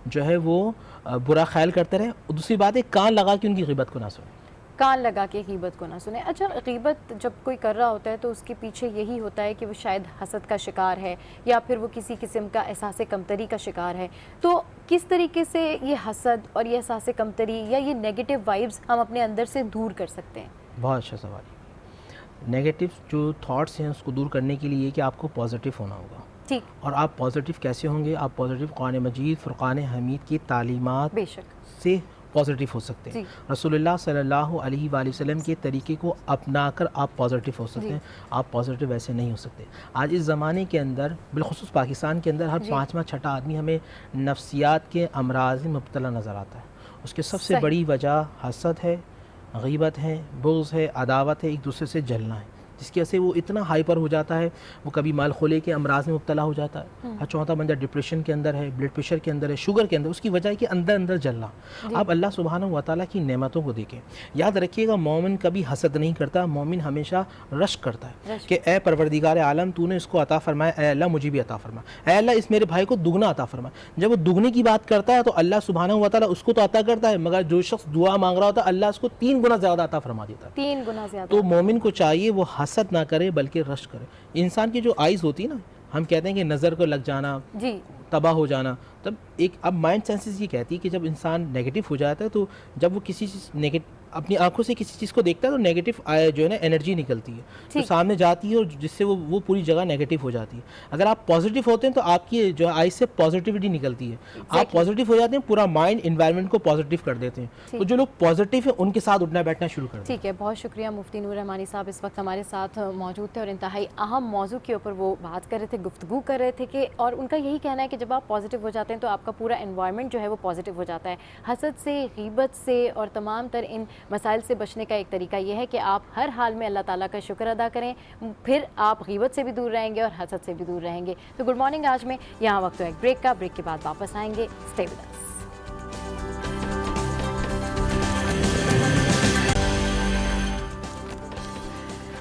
[SPEAKER 5] जो है वो बुरा ख्याल करते रहे। दूसरी बात है, कान लगा के उनकी ग़ीबत को ना सुने,
[SPEAKER 1] कान लगा के ग़ीबत को ना सुने। अच्छा, ग़ीबत जब कोई कर रहा होता है तो उसके पीछे यही होता है कि वो शायद हसद का शिकार है या फिर वो किसी किस्म का एहसास कमतरी का शिकार है। तो किस तरीके से ये हसद और ये एहसास कमतरी या ये नेगेटिव वाइब्स हम अपने अंदर से दूर कर सकते हैं?
[SPEAKER 5] बहुत अच्छा सवाल है। नेगेटिव जो थॉट्स हैं उसको दूर करने के लिए कि आपको पॉजिटिव होना होगा।
[SPEAKER 1] ठीक।
[SPEAKER 5] और आप पॉजिटिव कैसे होंगे? आप पॉजिटिव कुरान मजीद, फुरकान हमीद की तालीमात से पॉजिटिव हो सकते हैं। रसूलुल्लाह सल्लल्लाहु अलैहि वसल्लम के तरीके को अपनाकर आप पॉजिटिव हो सकते हैं। आप पॉजिटिव वैसे नहीं हो सकते। आज इस ज़माने के अंदर, बिलखुसूस पाकिस्तान के अंदर, हर पाँचवा छठा आदमी हमें नफ्सियात के अमराज में मुब्तला नज़र आता है। उसकी सबसे बड़ी वजह हसद है, गीबत है, बुग़्ज़ है, अदावत है, एक दूसरे से जलना है, जिसकी वजह से वो इतना हाइपर हो जाता है, वो कभी मालखोले के अमराज में मुब्तला हो जाता है। हर चौथा बंदा डिप्रेशन के अंदर है, ब्लड प्रेशर के अंदर है, शुगर के अंदर। उसकी वजह है कि अंदर अंदर जलना। आप अल्लाह सुब्हानहू व तआला की नेमतों को देखें। याद रखिएगा, मोमिन कभी हसद नहीं करता, मोमिन हमेशा रश्क करता है कि ए परवरदिगार आलम, तूने इसको अता फरमाया, ए अल्लाह मुझे भी अता फरमा, ए अल्लाह इस मेरे भाई को दुगना अता फरमा। जब वो दुगने की बात करता है तो अल्लाह सुब्हानहू व तआला उसको तो अता करता है, मगर जो शख्स दुआ मांग रहा होता है अल्लाह उसको 3 गुना ज़्यादा अता फरमा देता है।
[SPEAKER 1] 3 गुना ज़्यादा।
[SPEAKER 5] तो मोमिन को चाहिए वो हसद ना करे बल्कि रश्क करे। इंसान की जो आइज़ होती है ना, हम कहते हैं कि नज़र को लग जाना, जी, तबाह हो जाना, तब एक अब माइंड सेंसेस ये कहती है कि जब इंसान नेगेटिव हो जाता है, तो जब वो किसी चीज़ नेगेटिव अपनी आंखों से किसी चीज़ को देखता है तो नेगेटिव जो है ना एनर्जी निकलती है, तो सामने जाती है और जिससे वो पूरी जगह नेगेटिव हो जाती है। अगर आप पॉजिटिव होते हैं तो आपकी जो आई से पॉजिटिविटी निकलती है। आप पॉजिटिव हो जाते हैं, पूरा माइंड इन्वायरमेंट को पॉजिटिव कर देते हैं। तो जो लोग पॉजिटिव है उनके साथ उठना बैठना शुरू कर देते हैं।
[SPEAKER 1] ठीक है, बहुत शुक्रिया। मुफ्ती नूर रहमानी साहब इस वक्त हमारे साथ मौजूद थे और इंतहाई अहम मौजू के ऊपर वो बात कर रहे थे, गुफ्तगू कर रहे थे कि, और उनका यही कहना है कि जब आप पॉजिटिव हो जाते हैं तो आपका पूरा एनवायरनमेंट जो है वो पॉजिटिव हो जाता है। हसद से, गीबत से और तमाम तर इन मसाइल से बचने का एक तरीका यह है कि आप हर हाल में अल्लाह ताला का शुक्र अदा करें, फिर आप गीबत से भी दूर रहेंगे और हसद से भी दूर रहेंगे। तो गुड मॉर्निंग आज में यहाँ वक्त है एक ब्रेक का, ब्रेक के बाद वापस आएंगे। Stay with us.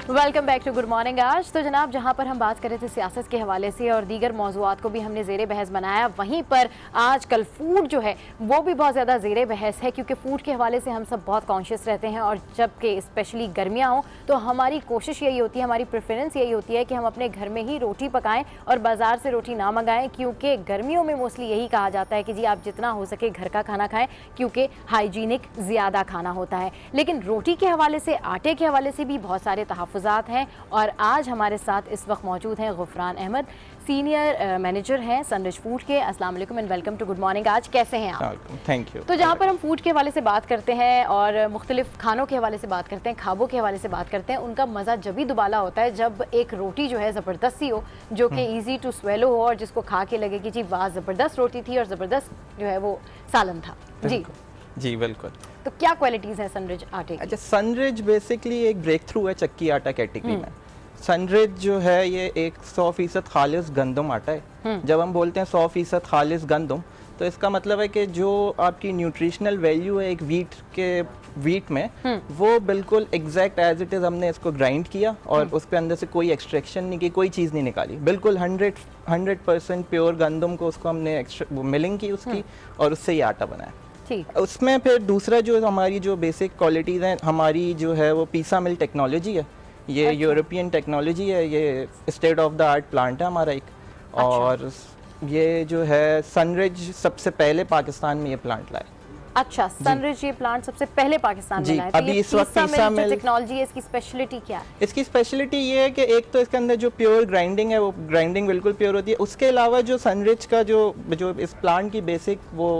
[SPEAKER 1] Welcome back to good morning आज। तो जनाब, जहाँ पर हम बात कर रहे थे सियासत के हवाले से और दीगर मौज़ूआत को भी हमने ज़ेरे बहस बनाया, वहीं पर आज कल फूड जो है वो भी बहुत ज़्यादा ज़ेरे बहस है, क्योंकि फ़ूड के हवाले से हम सब बहुत कॉन्शियस रहते हैं। और जबकि स्पेशली गर्मियाँ हों तो हमारी कोशिश यही होती है, हमारी प्रेफरेंस यही होती है कि हम अपने घर में ही रोटी पकाएँ और बाज़ार से रोटी ना मंगाएँ, क्योंकि गर्मियों में मोस्टली यही कहा जाता है कि जी आप जितना हो सके घर का खाना खाएँ, क्योंकि हाइजीनिक ज़्यादा खाना होता है। लेकिन रोटी के हवाले से, आटे के हवाले से भी बहुत सारे तहफ़्फ़ुज़ात हैं। और आज हमारे साथ इस वक्त मौजूद हैं गुफरान अहमद, सीनियर मैनेजर हैं सनरिच फूड के। अस्सलाम वालेकुम and welcome to good morning आज। कैसे हैं आप?
[SPEAKER 11] Thank you.
[SPEAKER 1] तो जहाँ पर हम फूड के हवाले से बात करते हैं और मुख्तलिफ खानों के हवाले से बात करते हैं, खाबों के हवाले से बात करते हैं, उनका मज़ा जब भी दुबाला होता है जब एक रोटी जो है ज़बरदस्त सी हो, जो कि ईजी टू स्वेलो हो और जिसको खा के लगे कि जी वाह ज़बरदस्त रोटी थी और ज़बरदस्त जो है वो सालन था।
[SPEAKER 11] जी बिल्कुल।
[SPEAKER 1] तो क्या क्वालिटीज़ हैं सनरिच आटे की?
[SPEAKER 11] अच्छा, सनरिच बेसिकली एक ब्रेक थ्रू है चक्की आटा कैटेगरी में। सनरिच जो है ये 100% खालिस गंदम आटा है। जब हम बोलते हैं 100% खालिस गंदम, तो इसका मतलब है कि जो आपकी न्यूट्रिशनल वैल्यू है एक वीट में, वो बिल्कुल एग्जैक्ट एज इट इज़ हमने इसको ग्राइंड किया और उसके अंदर से कोई एक्सट्रैक्शन नहीं की, कोई चीज़ नहीं निकाली। बिल्कुल 100% प्योर गंदम को उसको हमने मिलिंग की उसकी और उससे ये आटा बनाया। उसमें फिर दूसरा जो हमारी जो बेसिक क्वालिटीज़ हैं, हमारी जो है वो पीसा मिल टेक्नोलॉजी है। ये यूरोपियन टेक्नोलॉजी है, ये state of the art plant है हमारा एक। और ये जो है सनरिच सबसे पहले पाकिस्तान में ये प्लांट लाए।
[SPEAKER 1] अच्छा, सनरिच ये प्लांट सबसे पहले पाकिस्तान में लाए।
[SPEAKER 11] अभी इस वक्त पीसा मिल
[SPEAKER 1] टेक्नोलॉजी है, इसकी स्पेशलिटी क्या है?
[SPEAKER 11] इसकी स्पेशलिटी ये है कि एक तो इसके अंदर जो प्योर ग्राइंडिंग है वो ग्राइंडिंग बिल्कुल प्योर होती है। उसके अलावा जो सनरिच का जो इस प्लांट की बेसिक वो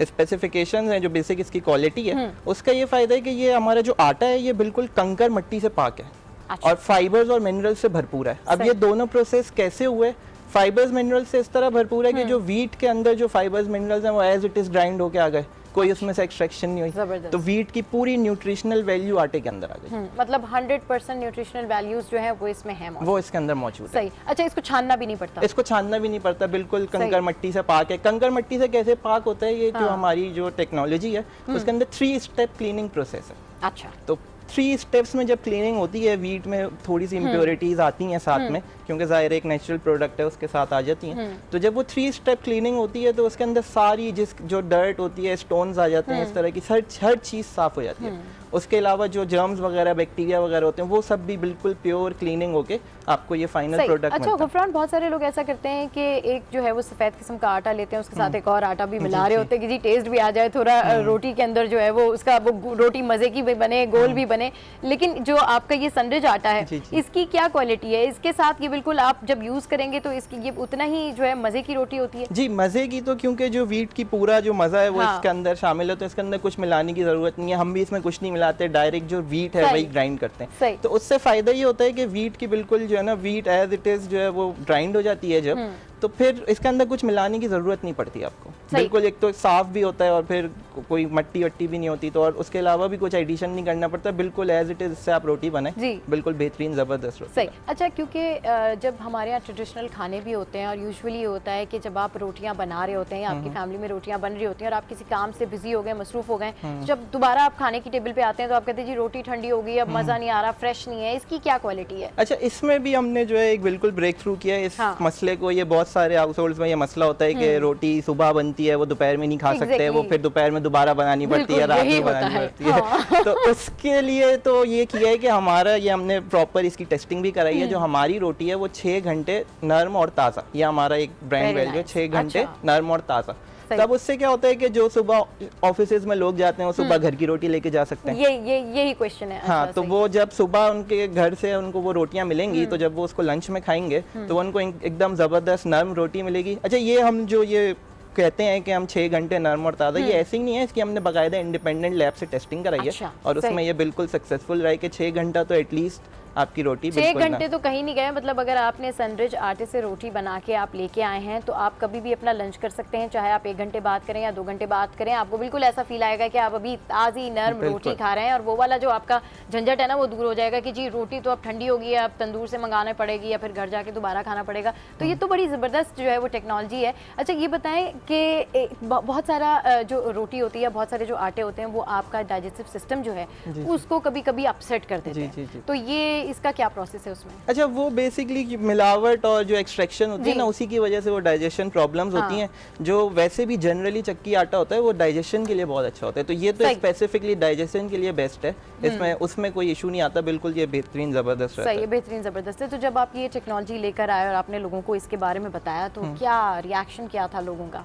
[SPEAKER 11] स्पेसिफिकेशंस हैं, जो बेसिक इसकी क्वालिटी है, उसका ये फ़ायदा है कि ये हमारा जो आटा है ये बिल्कुल कंकर मिट्टी से पाक है। अच्छा। और फाइबर्स और मिनरल्स से भरपूर है। अब ये दोनों प्रोसेस कैसे हुए? फाइबर्स मिनरल्स से इस तरह भरपूर है कि जो वीट के अंदर जो फाइबर्स मिनरल्स हैं वो एज इट इज़ ग्राइंड होके आ गए, कोई उसमें से एक्सट्रैक्शन नहीं हुई, तो वीट की पूरी न्यूट्रिशनल वैल्यू आटे के अंदर आ गई।
[SPEAKER 1] मतलब 100% न्यूट्रिशनल वैल्यूज जो है वो इसमें है,
[SPEAKER 11] वो इसके अंदर मौजूद है।
[SPEAKER 1] सही। अच्छा, इसको छानना भी नहीं पड़ता?
[SPEAKER 11] इसको छानना भी नहीं पड़ता, बिल्कुल कंकर मट्टी से पाक है। कंकर मट्टी से कैसे पाक होता है? ये जो हमारी जो टेक्नोलॉजी है उसके अंदर 3 स्टेप क्लीनिंग प्रोसेस है।
[SPEAKER 1] अच्छा।
[SPEAKER 11] तो 3 स्टेप्स में जब क्लीनिंग होती है, वीट में थोड़ी सी इम्प्योरिटीज आती हैं साथ में, क्योंकि ज़ाहिर एक नेचुरल प्रोडक्ट है, उसके साथ आ जाती हैं। तो जब वो 3 स्टेप क्लीनिंग होती है तो उसके अंदर सारी जो डर्ट होती है, स्टोन्स आ जाते हैं, इस तरह की हर चीज़ साफ़ हो जाती है। उसके अलावा जो जर्म्स वगैरह, बैक्टीरिया वगैरह होते हैं, वो सब भी बिल्कुल प्योर क्लीनिंग होके आपको ये फाइनल प्रोडक्ट मिलता है।
[SPEAKER 1] अच्छा गुफरान, बहुत सारे लोग ऐसा करते हैं कि एक जो है वो सफ़ेद किस्म का आटा लेते हैं, उसके साथ एक और आटा भी मिला रहे होते हैं कि जी टेस्ट भी आ जाए थोड़ा, रोटी के अंदर जो है वो उसका वो रोटी मज़े की भी बने, गोल भी बने, बने। लेकिन जो आपका ये सनरिज आटा है, इसकी क्या क्वालिटी है? इसके साथ ये बिल्कुल आप जब यूज़ करेंगे तो इसकी ये उतना ही जो है मज़े की रोटी होती है?
[SPEAKER 11] जी, मज़े की तो, क्योंकि जो वीट की पूरा जो मज़ा है वो इसके अंदर शामिल है, तो इसके अंदर कुछ मिलाने की ज़रूरत नहीं है। हम भी इसमें कुछ नहीं मिलाते, डायरेक्ट जो वीट है वही ग्राइंड करते हैं। तो उससे फ़ायदा ये होता है कि वीट की बिल्कुल जो है ना, वीट एज इट इज़ जो है वो ग्राइंड हो जाती है जब, तो फिर इसके अंदर कुछ मिलाने की ज़रूरत नहीं पड़ती आपको। बिल्कुल एक तो साफ़ भी होता है और फिर कोई मट्टी वट्टी भी नहीं होती, तो और उसके अलावा भी कुछ एडिशन नहीं करना पड़ता, बिल्कुल एज इट इज़ इससे आप रोटी बनाएं, बिल्कुल बेहतरीन ज़बरदस्त रोटी।
[SPEAKER 1] सही। अच्छा, क्योंकि जब हमारे यहाँ ट्रेडिशनल खाने भी होते हैं और यूजुअली होता है कि जब आप रोटियाँ बना रहे होते हैं, आपकी फैमिली में रोटियाँ बन रही होती हैं और आप किसी काम से बिजी हो गए, मसरूफ़ हो गए, जब दोबारा आप खाने की टेबल पे आते हैं तो आप कहते हैं जी रोटी ठंडी हो गई, अब मज़ा नहीं आ रहा, फ्रेश नहीं है। इसकी क्या क्वालिटी है?
[SPEAKER 11] अच्छा, इसमें भी हमने जो है एक बिल्कुल ब्रेक थ्रू किया है इस मसले को। ये बहुत सारे हाउस होल्ड्स में ये मसला होता है कि रोटी सुबह बनती है, वो दोपहर में नहीं खा सकते, वो फिर दोपहर में दोबारा बनानी पड़ती है, रात में बनानी पड़ती है। तो उसके लिए तो ये किया है कि हमारा ये हमने प्रॉपर इसकी टेस्टिंग भी कराई है। जो हमारी रोटी है वो 6 घंटे नर्म और ताज़ा, ये हमारा एक ब्रांड वैल्यू है, 6 घंटे नर्म और ताज़ा। तब उससे क्या होता है कि जो सुबह ऑफिसेज में लोग जाते हैं वो सुबह घर की रोटी लेके जा सकते हैं।
[SPEAKER 1] यही क्वेश्चन है।
[SPEAKER 11] हाँ, तो वो जब सुबह उनके घर से उनको वो रोटियां मिलेंगी, तो जब वो उसको लंच में खाएंगे तो उनको एकदम ज़बरदस्त नर्म रोटी मिलेगी। अच्छा, ये हम जो ये कहते हैं कि हम 6 घंटे नर्म और ताज़ा, ये ऐसे ही नहीं है, इसकी हमने बाकायदा इंडिपेंडेंट लैब से टेस्टिंग कराई है और उसमें ये बिल्कुल सक्सेसफुल रहा है कि 6 घंटा तो एटलीस्ट आपकी रोटी
[SPEAKER 1] 6 घंटे तो कहीं नहीं गए। मतलब अगर आपने सनरिज आटे से रोटी बना के आप लेके आए हैं तो आप कभी भी अपना लंच कर सकते हैं, चाहे आप 1 घंटे बाद करें या 2 घंटे बाद करें, आपको बिल्कुल ऐसा फील आएगा कि आप अभी ताज़ी नर्म रोटी खा रहे हैं और वो वाला जो आपका झंझट है ना वो दूर हो जाएगा कि जी रोटी तो अब ठंडी होगी, अब तंदूर से मंगाना पड़ेगी या फिर घर जाके दोबारा खाना पड़ेगा। तो ये तो बड़ी ज़बरदस्त जो है वो टेक्नोलॉजी है। अच्छा, ये बताएं कि बहुत सारा जो रोटी होती है, बहुत सारे जो आटे होते हैं, वो आपका डाइजेस्टिव सिस्टम जो है उसको कभी कभी अपसेट कर देते हैं, तो ये इसका क्या प्रोसेस है उसमें?
[SPEAKER 11] अच्छा, वो बेसिकली मिलावट और जो एक्सट्रैक्शन होती है ना, उसी की वजह से वो डाइजेशन प्रॉब्लम्स होती हैं। जो वैसे भी जनरली चक्की आटा होता है वो डाइजेशन के लिए बहुत अच्छा होता है, तो ये तो स्पेसिफिकली डाइजेशन के लिए बेस्ट है, इसमें उसमें कोई इशू नहीं आता, बिल्कुल ये बेहतरीन ज़बरदस्त है।
[SPEAKER 1] सही, बेहतरीन ज़बरदस्त है। तो जब आप ये टेक्नोलॉजी लेकर आए और आपने लोगों को इसके बारे में बताया तो क्या रिएक्शन क्या था लोगों का?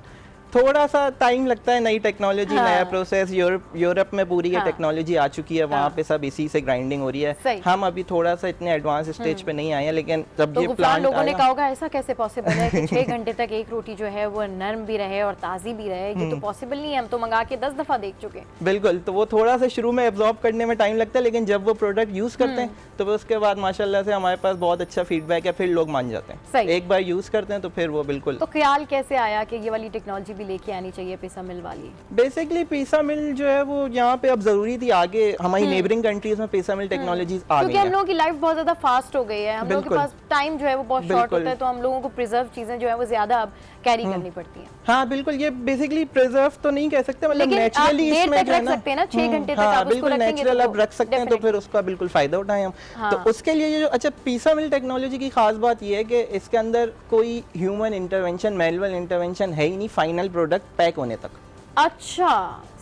[SPEAKER 11] थोड़ा सा टाइम लगता है, नई टेक्नोलॉजी, नया प्रोसेस। यूरोप में पूरी ये टेक्नोलॉजी आ चुकी है, वहाँ पे सब इसी से ग्राइंडिंग हो रही है। हम अभी थोड़ा सा इतने एडवांस स्टेज पे नहीं आए हैं, लेकिन जब
[SPEAKER 1] तो
[SPEAKER 11] ये प्लांट
[SPEAKER 1] लोगों ने कहा होगा ऐसा कैसे पॉसिबल है कि 6 घंटे तक एक रोटी जो है वो नर्म भी रहे और ताज़ी भी रहे? ये तो पॉसिबल नहीं है, हम तो मंगा के 10 दफ़ा देख चुके हैं।
[SPEAKER 11] बिल्कुल, तो वो थोड़ा सा शुरू में एब्जॉर्ब करने में टाइम लगता है, लेकिन जब वो प्रोडक्ट यूज़ करते हैं तो उसके बाद माशाल्लाह से हमारे पास बहुत अच्छा फीडबैक है, फिर लोग मान जाते हैं। एक बार यूज़ करते हैं तो फिर वो बिल्कुल।
[SPEAKER 1] तो ख्याल कैसे आया कि ये वाली टेक्नोलॉजी भी लेके आनी चाहिए पिसा मिल वाली?
[SPEAKER 11] बेसिकली पिसा मिल जो है वो यहाँ पे अब जरूरी थी, आगे हमारी नेबरिंग कंट्रीज में पिसा मिल टेक्नोलॉजीज आ गई है,
[SPEAKER 1] क्योंकि हम लोगों की लाइफ बहुत ज्यादा फास्ट हो गई है, हम लोगों के पास टाइम जो है वो बहुत शॉर्ट होता है, तो हम लोगों को प्रिजर्व चीजें जो है वो ज्यादा अब कैरी करनी पड़ती हैं।
[SPEAKER 11] हाँ बिल्कुल, ये बेसिकली प्रिजर्व तो नहीं कह सकते, मतलब नेचुरली इसमें
[SPEAKER 1] रख सकते हैं ना 6 घंटे तक आप उसको रखेंगे,
[SPEAKER 11] नेचुरल आप रख सकते हैं, तो फिर उसका बिल्कुल फायदा उठाएं हम। तो उसके लिए जो अच्छा पिसा मिल टेक्नोलॉजी की खास बात ये है कि इसके अंदर कोई ह्यूमन इंटरवेंशन, मैनुअल इंटरवेंशन है ही नहीं फाइनल प्रोडक्ट पैक होने तक।
[SPEAKER 1] अच्छा,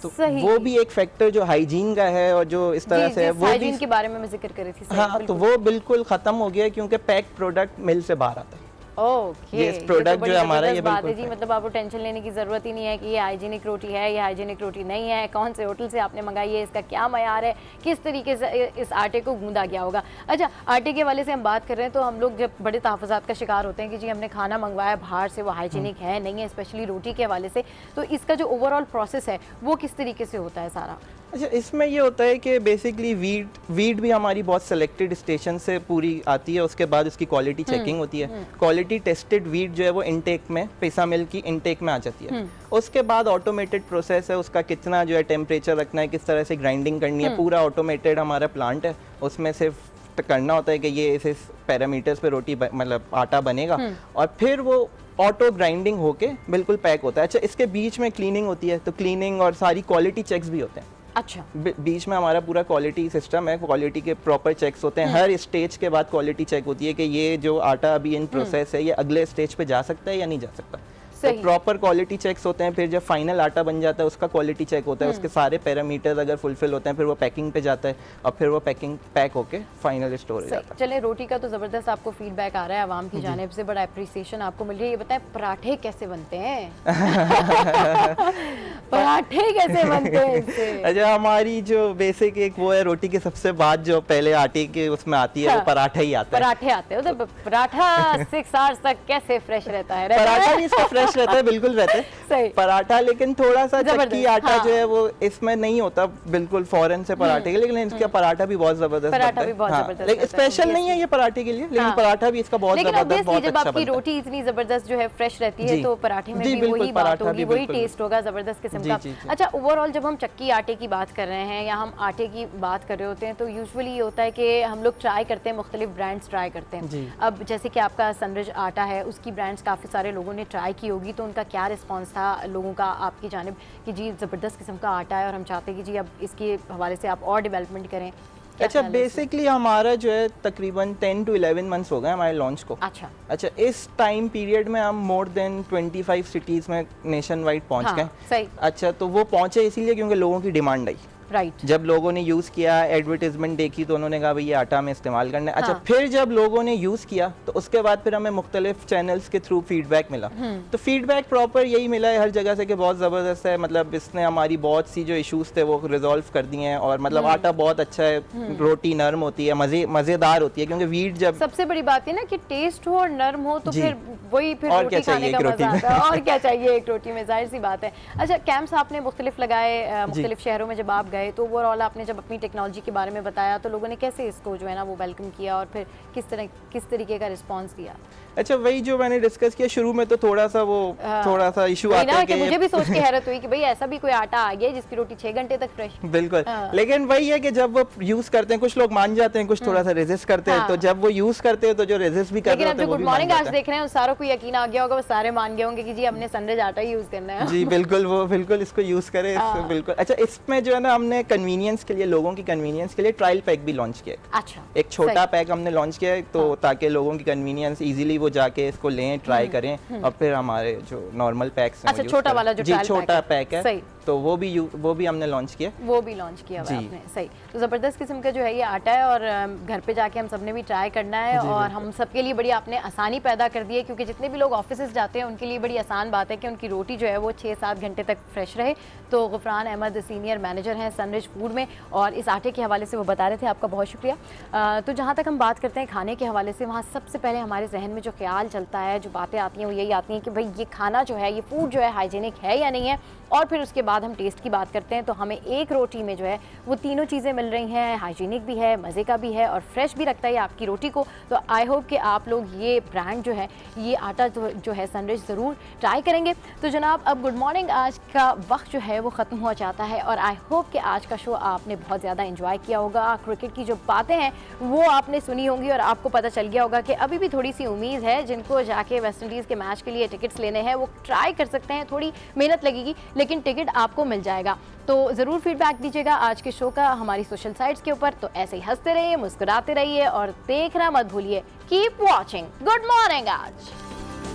[SPEAKER 11] तो
[SPEAKER 1] सही।
[SPEAKER 11] वो भी एक फैक्टर जो हाइजीन का है और जो इस तरह से वो
[SPEAKER 1] हाइजीन के बारे में मैं जिक्र कर रही थी।
[SPEAKER 11] हाँ, तो वो बिल्कुल खत्म हो गया क्योंकि पैक प्रोडक्ट मिल से बाहर आता है।
[SPEAKER 1] ओके,
[SPEAKER 11] ये प्रोडक्ट जो हमारा ये
[SPEAKER 1] बात है जी, मतलब आपको टेंशन लेने की जरूरत ही नहीं है कि ये हाइजीनिक रोटी है या हाइजीनिक रोटी नहीं है, कौन से होटल से आपने मंगाई है, इसका क्या मयार है, किस तरीके से इस आटे को गूंदा गया होगा। अच्छा, आटे के वाले से हम बात कर रहे हैं तो हम लोग जब बड़े तहफ़्फ़ुज़ात का शिकार होते हैं कि जी हमने खाना मंगवाया बाहर से, वो हाइजीनिक है नहीं है, स्पेशली रोटी के हवाले से, तो इसका जो ओवरऑल प्रोसेस है वो किस तरीके से होता है सारा?
[SPEAKER 11] अच्छा, इसमें ये होता है कि बेसिकली वीट भी हमारी बहुत सेलेक्टेड स्टेशन से पूरी आती है, उसके बाद उसकी क्वालिटी चेकिंग होती है, क्वालिटी टेस्टेड वीट जो है वो इनटेक में, पिसा मिल की इनटेक में आ जाती है। उसके बाद ऑटोमेटेड प्रोसेस है, उसका कितना जो है टेम्परेचर रखना है, किस तरह से ग्राइंडिंग करनी है, पूरा ऑटोमेटेड हमारा प्लांट है, उसमें सिर्फ करना होता है कि ये इस पैरामीटर्स पे रोटी मतलब आटा बनेगा और फिर वो ऑटो ग्राइंडिंग होके बिल्कुल पैक होता है। अच्छा, इसके बीच में क्लीनिंग होती है, तो क्लीनिंग और सारी क्वालिटी चेक्स भी होते हैं।
[SPEAKER 1] अच्छा,
[SPEAKER 11] बीच में हमारा पूरा क्वालिटी सिस्टम है, क्वालिटी के प्रॉपर चेक्स होते हैं, हर स्टेज के बाद क्वालिटी चेक होती है कि ये जो आटा अभी इन प्रोसेस है ये अगले स्टेज पे जा सकता है या नहीं जा सकता। प्रॉपर क्वालिटी चेक्स होते हैं, फिर जब फाइनल आटा बन जाता है उसका क्वालिटी चेक होता है, उसके सारे पैरामीटर्स अगर फुलफिल होते हैं फिर वो पैकिंग पे जाता है और फिर वो पैक होके फाइनल स्टोरेज जाता है।
[SPEAKER 1] चले, रोटी का तो ज़बरदस्त आपको फीडबैक आ रहा है आवाम की जानिब से, बड़ा अप्रिसिएशन आपको मिल रही है। ये बताएं पराठे कैसे बनते हैं? पराठे कैसे बनते हैं इससे?
[SPEAKER 11] अच्छा, हमारी जो बेसिक एक वो है, रोटी के सबसे बाद जो पहले आटे के उसमें आती है वो पराठा ही आता है।
[SPEAKER 1] पराठे आते हैं उधर, पराठा 6 आवर्स तक कैसे फ्रेश रहता है?
[SPEAKER 11] पराठा भी इसका फ्रेश रहता है, बिल्कुल रहता है
[SPEAKER 1] सही
[SPEAKER 11] पराठा, लेकिन थोड़ा सा चक्की आटा जो है वो इसमें नहीं होता बिल्कुल फौरन से पराठे के, लेकिन इसका पराठा भी बहुत जबरदस्त बनता है। लेकिन स्पेशल नहीं है ये पराठे के लिए, लेकिन पराठा भी इसका बहुत जबरदस्त, बहुत
[SPEAKER 1] जब आपकी रोटी इतनी जबरदस्त जो है फ्रेश रहती है तो पराठे में भी वही बात होगी, वही टेस्ट होगा, जबरदस्त किस्म का। अच्छा, ओवरऑल जब हम चक्की आटे की बात कर रहे हैं या हम आटे की बात कर रहे होते हैं तो यूजुअली ये होता है कि हम लोग ट्राई करते हैं, मुख्तलिफ ब्रांड्स ट्राई करते हैं। अब जैसे कि आपका सनरिज आटा है, उसकी ब्रांड्स काफ़ी सारे लोगों ने ट्राई की होगी, तो उनका क्या रिस्पॉन्स था लोगों का आपकी जानिब कि जी ज़बरदस्त किस्म का आटा है और हम चाहते हैं कि जी अब इसके हवाले से आप और डेवलपमेंट करें?
[SPEAKER 11] अच्छा, बेसिकली हमारा जो है तकरीबन 10 to 11 मंथ्स हो गए हमारे लॉन्च को। अच्छा, इस टाइम पीरियड में हम मोर देन 25 सिटीज़ में नेशन वाइड पहुँच गए।
[SPEAKER 1] सही।
[SPEAKER 11] अच्छा, तो वो पहुँचे इसीलिए क्योंकि लोगों की डिमांड आई। जब लोगों ने यूज़ किया, एडवर्टाइजमेंट देखी तो उन्होंने कहा भाई ये आटा में इस्तेमाल करना है। अच्छा, फिर जब लोगों ने यूज़ किया तो उसके बाद फिर हमें मुख्तलिफ चैनल्स के थ्रू फीडबैक मिला, तो फीडबैक प्रॉपर यही मिला है हर जगह से कि बहुत ज़बरदस्त है, मतलब इसने हमारी बहुत सी जो इशूज़ थे वो रिजॉल्व कर दिए हैं और मतलब आटा बहुत अच्छा है, रोटी नरम होती है, मज़ेदार होती है, क्योंकि वीट जब
[SPEAKER 1] सबसे बड़ी बात है ना कि टेस्ट हो और नरम हो तो फिर वही फिर रोटी खाने का मजा आता है। और क्या चाहिए एक रोटी में, जाहिर सी बात है। अच्छा, कैंप्स आपने मुख्तलिफ लगाए मुख्तलिफ शहरों में, जब आप गए तो ओवरऑल आपने जब अपनी टेक्नोलॉजी के बारे में बताया तो लोगों ने कैसे इसको जो है ना वो वेलकम किया और फिर किस तरीके का रिस्पांस दिया?
[SPEAKER 11] अच्छा, वही जो मैंने डिस्कस किया शुरू में, तो थोड़ा सा इशू आता है कि
[SPEAKER 1] मुझे भी सोच के हैरत हुई कि भाई ऐसा भी कोई आटा आ गया जिसकी रोटी 6 घंटे तक फ्रेश।
[SPEAKER 11] बिल्कुल, लेकिन वही है कि जब वो यूज करते हैं कुछ लोग मान जाते हैं, कुछ थोड़ा सा रेजिस्ट करते हैं, तो जब वो यूज करते हैं तो जो रेजिस्ट भी करते हैं,
[SPEAKER 1] गुड मॉर्निंग आज देख रहे हैं सारों को यकीन आ गया होगा, वो सारे मान गए होंगे कि जी हमने सनराइज आटा ही यूज करना है।
[SPEAKER 11] जी बिल्कुल, वो बिल्कुल इसको यूज करें, बिल्कुल। अच्छा, इसमें जो है ना हमने कन्वीनियंस के लिए, लोगों की कन्वीनियंस के लिए ट्रायल पैक भी लॉन्च किया।
[SPEAKER 1] अच्छा,
[SPEAKER 11] एक छोटा पैक हमने लॉन्च किया तो ताकि लोगों की कन्वीनियंस इजीली वो जाके इसको लें, ट्राई करें और फिर हमारे जो नॉर्मल पैक्स हैं,
[SPEAKER 1] अच्छा छोटा वाला जो
[SPEAKER 11] जी छोटा पैक है, तो वो भी हमने लॉन्च किया,
[SPEAKER 1] वो भी लॉन्च किया हुआ आपने। सही, तो ज़बरदस्त किस्म का जो है ये आटा है और घर पे जाके हम सब ने भी ट्राई करना है और हम सब के लिए बड़ी आपने आसानी पैदा कर दी है, क्योंकि जितने भी लोग ऑफिस जाते हैं उनके लिए बड़ी आसान बात है कि उनकी रोटी जो है वो 6-7 घंटे तक फ्रेश रहे। तो गुफरान अहमद सीनियर मैनेजर हैं सनरिज फूड में और इस आटे के हवाले से वो बता रहे थे, आपका बहुत शुक्रिया। तो जहाँ तक हम बात करते हैं खाने के हवाले से, वहाँ सबसे पहले हमारे जहन में जो ख्याल चलता है, जो बातें आती हैं वो यही आती हैं कि भाई ये खाना जो है, ये फूड जो है हाइजीनिक है या नहीं है, और फिर उसके बाद हम टेस्ट की बात करते हैं तो हमें एक रोटी में जो है वो तीनों चीज़ें मिल रही हैं, हाइजीनिक भी है, मज़े का भी है और फ्रेश भी रखता है आपकी रोटी को। तो आई होप कि आप लोग ये ब्रांड जो है, ये आटा जो है सनरिज ज़रूर ट्राई करेंगे। तो जनाब, अब गुड मॉर्निंग आज का वक्त जो है वो ख़त्म हो जाता है और आई होप कि आज का शो आपने बहुत ज़्यादा इंजॉय किया होगा। क्रिकेट की जो बातें हैं वो आपने सुनी होंगी और आपको पता चल गया होगा कि अभी भी थोड़ी सी उम्मीद है, जिनको जाके वेस्ट इंडीज़ के मैच के लिए टिकट्स लेने हैं वो ट्राई कर सकते हैं, थोड़ी मेहनत लगेगी लेकिन टिकट आपको मिल जाएगा। तो ज़रूर फीडबैक दीजिएगा आज के शो का हमारी सोशल साइट्स के ऊपर। तो ऐसे ही हंसते रहिए, मुस्कुराते रहिए और देखना मत भूलिए। कीप वॉचिंग गुड मॉर्निंग आज।